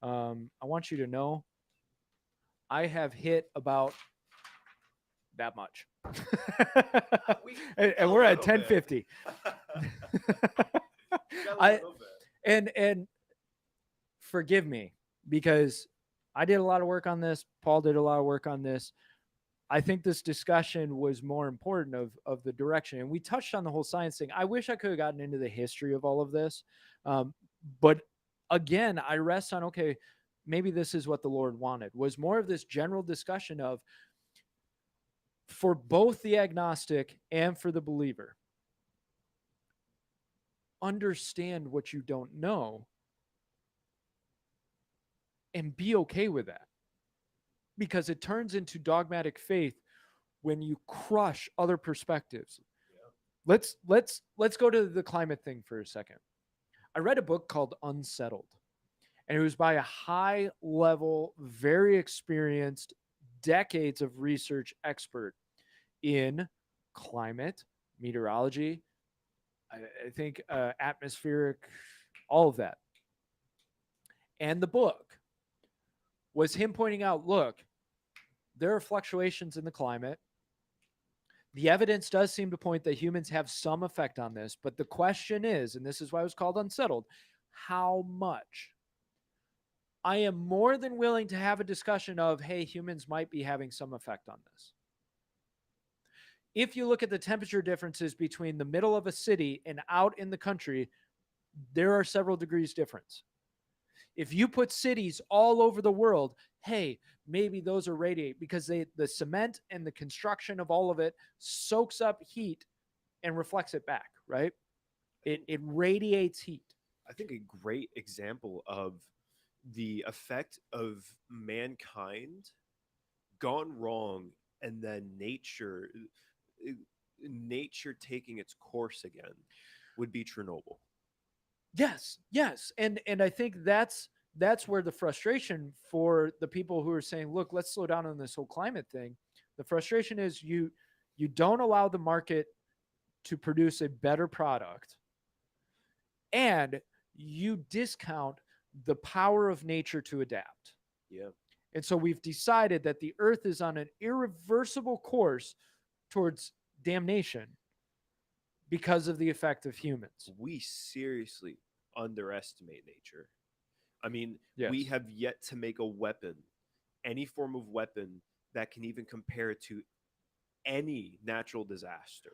Speaker 1: I want you to know I have hit about that much. and we're at 1050. And forgive me because I did a lot of work on this. Paul did a lot of work on this. I think this discussion was more important of the direction. And we touched on the whole science thing. I wish I could have gotten into the history of all of this. But again, I rest on, okay, maybe this is what the Lord wanted, was more of this general discussion of, for both the agnostic and for the believer, understand what you don't know and be okay with that. Because it turns into dogmatic faith when you crush other perspectives. Yeah. Let's go to the climate thing for a second. I read a book called Unsettled, and it was by a high level, very experienced, decades of research expert in climate, meteorology, I think atmospheric, all of that. And the book was him pointing out, look, there are fluctuations in the climate. The evidence does seem to point that humans have some effect on this, but the question is, and this is why it was called Unsettled, how much? I am more than willing to have a discussion of, hey, humans might be having some effect on this. If you look at the temperature differences between the middle of a city and out in the country, there are several degrees difference. If you put cities all over the world, hey, maybe those are radiate because the cement and the construction of all of it soaks up heat and reflects it back, right? It radiates heat.
Speaker 2: I think a great example of the effect of mankind gone wrong and then nature taking its course again would be Chernobyl.
Speaker 1: Yes. And I think that's where the frustration for the people who are saying, look, let's slow down on this whole climate thing. The frustration is you don't allow the market to produce a better product, and you discount the power of nature to adapt.
Speaker 2: Yeah.
Speaker 1: And so we've decided that the earth is on an irreversible course towards damnation because of the effect of humans.
Speaker 2: We seriously underestimate nature. I mean,
Speaker 1: Yes.
Speaker 2: We have yet to make a weapon, any form of weapon that can even compare to any natural disaster.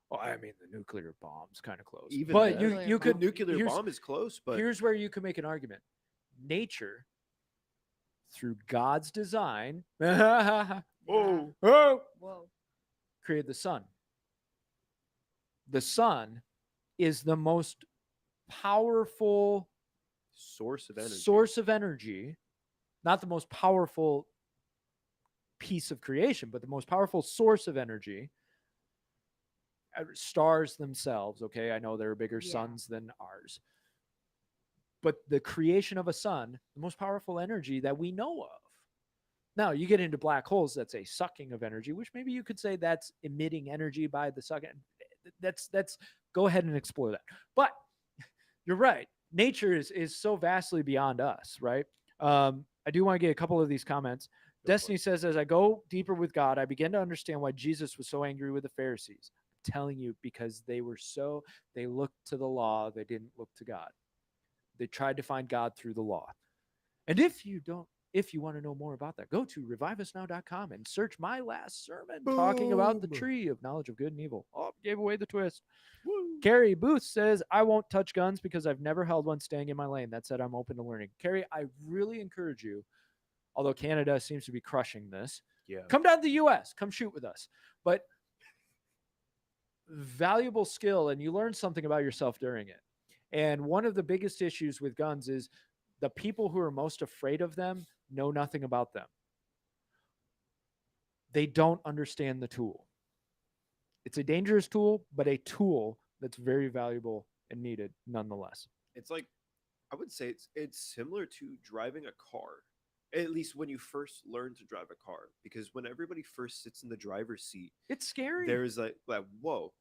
Speaker 1: Well, I mean, the nuclear bomb's kind of close.
Speaker 2: Even
Speaker 1: but
Speaker 2: then,
Speaker 1: you
Speaker 2: the
Speaker 1: could
Speaker 2: nuclear
Speaker 1: here's-
Speaker 2: bomb is close, but
Speaker 1: Here's where you can make an argument. nature, through God's design,
Speaker 3: Yeah.
Speaker 1: oh,
Speaker 3: Whoa.
Speaker 1: created the sun. The sun is the most powerful
Speaker 2: Source of energy.
Speaker 1: not the most powerful piece of creation, but the most powerful source of energy. Stars themselves, okay, I know there are bigger
Speaker 3: Yeah.
Speaker 1: suns than ours, but the creation of a sun, the most powerful energy that we know of. Now you get into black holes, that's a sucking of energy, which maybe you could say that's emitting energy by the sucking. That's go ahead and explore that. But you're right. Nature is so vastly beyond us, right? I do want to get a couple of these comments.
Speaker 2: Go for
Speaker 1: Destiny says, as I go deeper with God, I begin to understand why Jesus was so angry with the Pharisees. I'm telling you, because they looked to the law, they didn't look to God. They tried to find God through the law. And if you want to know more about that, go to reviveusnow.com and search my last sermon talking about the
Speaker 2: Boom.
Speaker 1: tree of knowledge of good and evil. Oh, gave away the twist.
Speaker 2: Woo.
Speaker 1: Carrie Booth says, I won't touch guns because I've never held one staying in my lane. That said, I'm open to learning. Carrie, I really encourage you, although Canada seems to be crushing this,
Speaker 2: Yeah.
Speaker 1: come down to the U.S., come shoot with us. But valuable skill, and you learn something about yourself during it. And one of the biggest issues with guns is the people who are most afraid of them know nothing about them. They don't understand the tool. It's a dangerous tool, but a tool that's very valuable and needed nonetheless.
Speaker 2: It's like, I would say it's similar to driving a car. At least when you first learn to drive a car, because when everybody first sits in the driver's seat,
Speaker 1: It's scary.
Speaker 2: there's like whoa,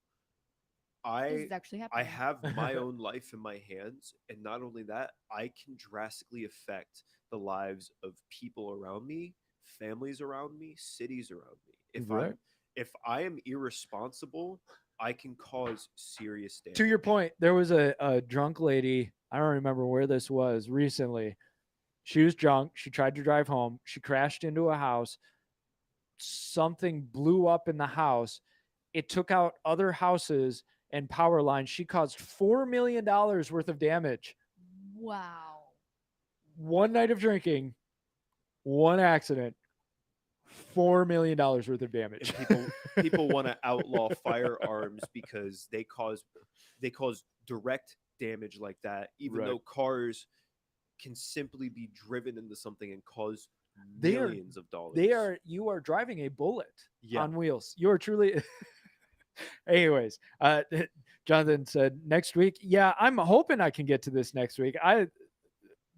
Speaker 3: This is actually
Speaker 2: I
Speaker 3: happening.
Speaker 2: have my own life in my hands, and not only that, I can drastically affect the lives of people around me, families around me, cities around me.
Speaker 1: Right.
Speaker 2: If I am irresponsible, I can cause serious damage.
Speaker 1: To your point, there was a drunk lady, I don't remember where this was recently. She was drunk. She tried to drive home. She crashed into a house. Something blew up in the house. It took out other houses and power lines. She caused $4 million worth of damage.
Speaker 3: Wow.
Speaker 1: One night of drinking, one accident, $4 million worth of damage.
Speaker 2: And people want to outlaw firearms because they cause direct damage like that, even
Speaker 1: Right.
Speaker 2: though cars can simply be driven into something and cause
Speaker 1: They are-
Speaker 2: millions of dollars.
Speaker 1: You are driving a bullet
Speaker 2: Yeah.
Speaker 1: on wheels. You are truly. Anyways, Jonathan said next week. Yeah, I'm hoping I can get to this next week.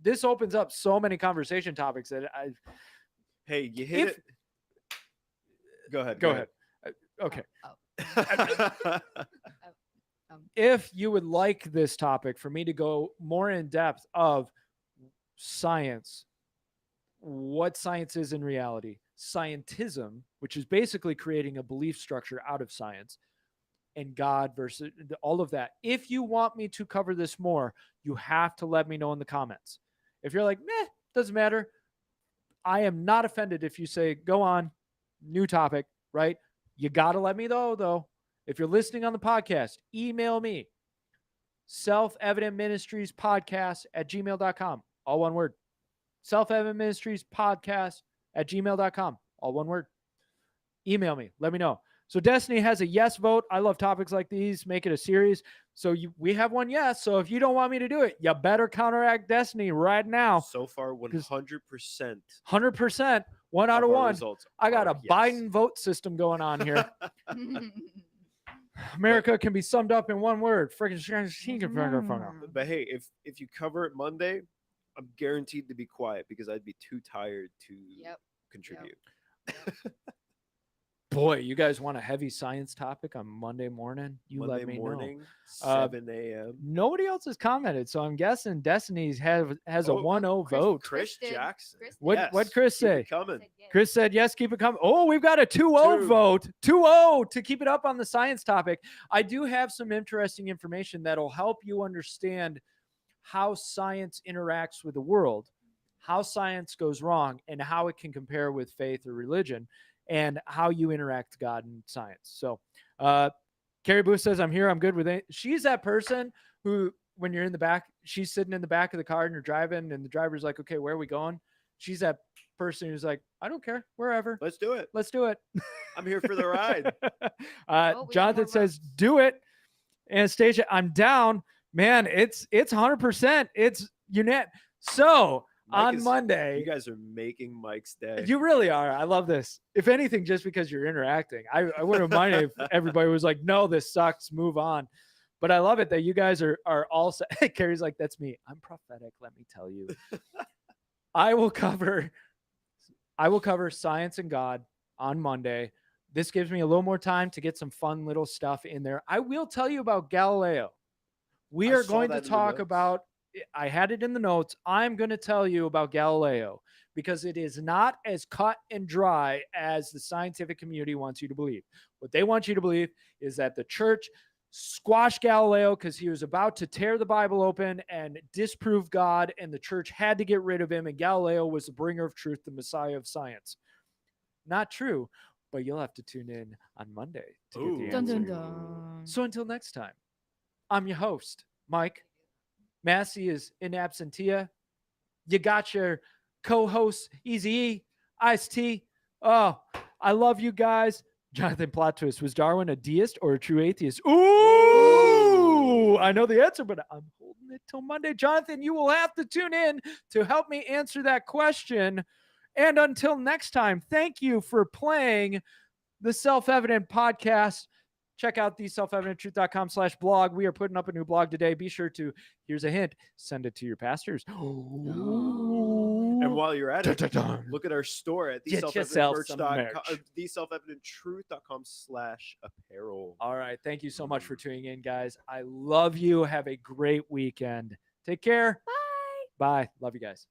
Speaker 1: This opens up so many conversation topics that I.
Speaker 2: Hey, you hit
Speaker 1: If-
Speaker 2: it. Go ahead.
Speaker 1: Go ahead. Okay.
Speaker 3: Oh.
Speaker 1: If you would like this topic for me to go more in depth of science, what science is in reality, scientism, which is basically creating a belief structure out of science, and God versus all of that. If you want me to cover this more, you have to let me know in the comments. If you're like, meh, doesn't matter, I am not offended if you say, go on, new topic, right? You got to let me know, though. If you're listening on the podcast, email me, selfevidentministriespodcast@gmail.com, all one word. selfevidentministriespodcast@gmail.com, all one word. Email me, let me know. So Destiny has a yes vote. I love topics like these. Make it a series. So we have one yes. So if you don't want me to do it, you better counteract Destiny right now.
Speaker 2: So far, 100%.
Speaker 1: 100%, one out of
Speaker 2: our
Speaker 1: one.
Speaker 2: results
Speaker 1: I got
Speaker 2: are
Speaker 1: a
Speaker 2: yes.
Speaker 1: Biden vote system going on here. America can be summed up in one word. Freaking.
Speaker 2: But hey, if you cover it Monday, I'm guaranteed to be quiet because I'd be too tired to
Speaker 3: Yep.
Speaker 2: contribute.
Speaker 1: Boy, you guys want a heavy science topic on Monday morning? You
Speaker 2: Monday
Speaker 1: let me know.
Speaker 2: morning, 7 a.m.
Speaker 1: Nobody else has commented, so I'm guessing Destiny's has a
Speaker 2: Oh,
Speaker 1: 1-0
Speaker 3: Chris-
Speaker 1: vote.
Speaker 2: Chris
Speaker 3: Chris did.
Speaker 2: Jackson.
Speaker 3: Chris did.
Speaker 1: What'd Chris
Speaker 2: keep it
Speaker 1: say?
Speaker 2: coming.
Speaker 1: Chris said yes, keep it coming. Oh, we've got a 2-0
Speaker 2: Two.
Speaker 1: vote. 2-0 to keep it up on the science topic. I do have some interesting information that'll help you understand how science interacts with the world, how science goes wrong, and how it can compare with faith or religion, and how you interact with God and science. So Carrie Booth says, I'm here. I'm good with it. She's that person who when you're in the back, she's sitting in the back of the car and you're driving, and the driver's like, "Okay, where are we going?" She's that person who's like, "I don't care, wherever.
Speaker 2: Let's do it.
Speaker 1: Let's do it."
Speaker 2: I'm here for the ride.
Speaker 3: Oh, we got
Speaker 1: Jonathan
Speaker 3: more
Speaker 1: says, "Do it." Anastasia, I'm down. Man, it's 100%. It's unit. So
Speaker 2: Mike
Speaker 1: on
Speaker 2: is-
Speaker 1: Monday,
Speaker 2: You guys are making Mike's day.
Speaker 1: you really are. I love this. If anything, just because you're interacting, I wouldn't mind if everybody was like, "No, this sucks. Move on." But I love it that you guys are all. Carrie's like, "That's me. I'm prophetic. Let me tell you." I will cover science and God on Monday. This gives me a little more time to get some fun little stuff in there. I will tell you about Galileo. We
Speaker 2: I
Speaker 1: are
Speaker 2: saw
Speaker 1: going
Speaker 2: that
Speaker 1: to
Speaker 2: in the
Speaker 1: talk
Speaker 2: notes.
Speaker 1: about, I had it in the notes. I'm going to tell you about Galileo because it is not as cut and dry as the scientific community wants you to believe. What they want you to believe is that the church squashed Galileo because he was about to tear the Bible open and disprove God, and the church had to get rid of him, and Galileo was the bringer of truth, the Messiah of science. Not true, but you'll have to tune in on Monday to get the
Speaker 2: Ooh.
Speaker 3: Dun,
Speaker 1: answer.
Speaker 3: dun, dun.
Speaker 1: So until next time, I'm your host, Mike. Massey is in absentia. You got your co-host, Easy E, Ice-T. Oh, I love you guys. Jonathan, plot twist. Was Darwin a deist or a true atheist? Ooh, I know the answer, but I'm holding it till Monday. Jonathan, you will have to tune in to help me answer that question. And until next time, thank you for playing the Self-Evident Podcast. Check out theselfevidenttruth.com/blog. We are putting up a new blog today. Be sure to, here's a hint, send it to your pastors.
Speaker 2: And while you're at it,
Speaker 1: Dun-dun-dun.
Speaker 2: look at our store at
Speaker 1: Get yourself some merch.
Speaker 2: theselfevidenttruth.com/apparel.
Speaker 1: All right. Thank you so much for tuning in, guys. I love you. Have a great weekend. Take care.
Speaker 3: Bye.
Speaker 1: Bye. Love you guys.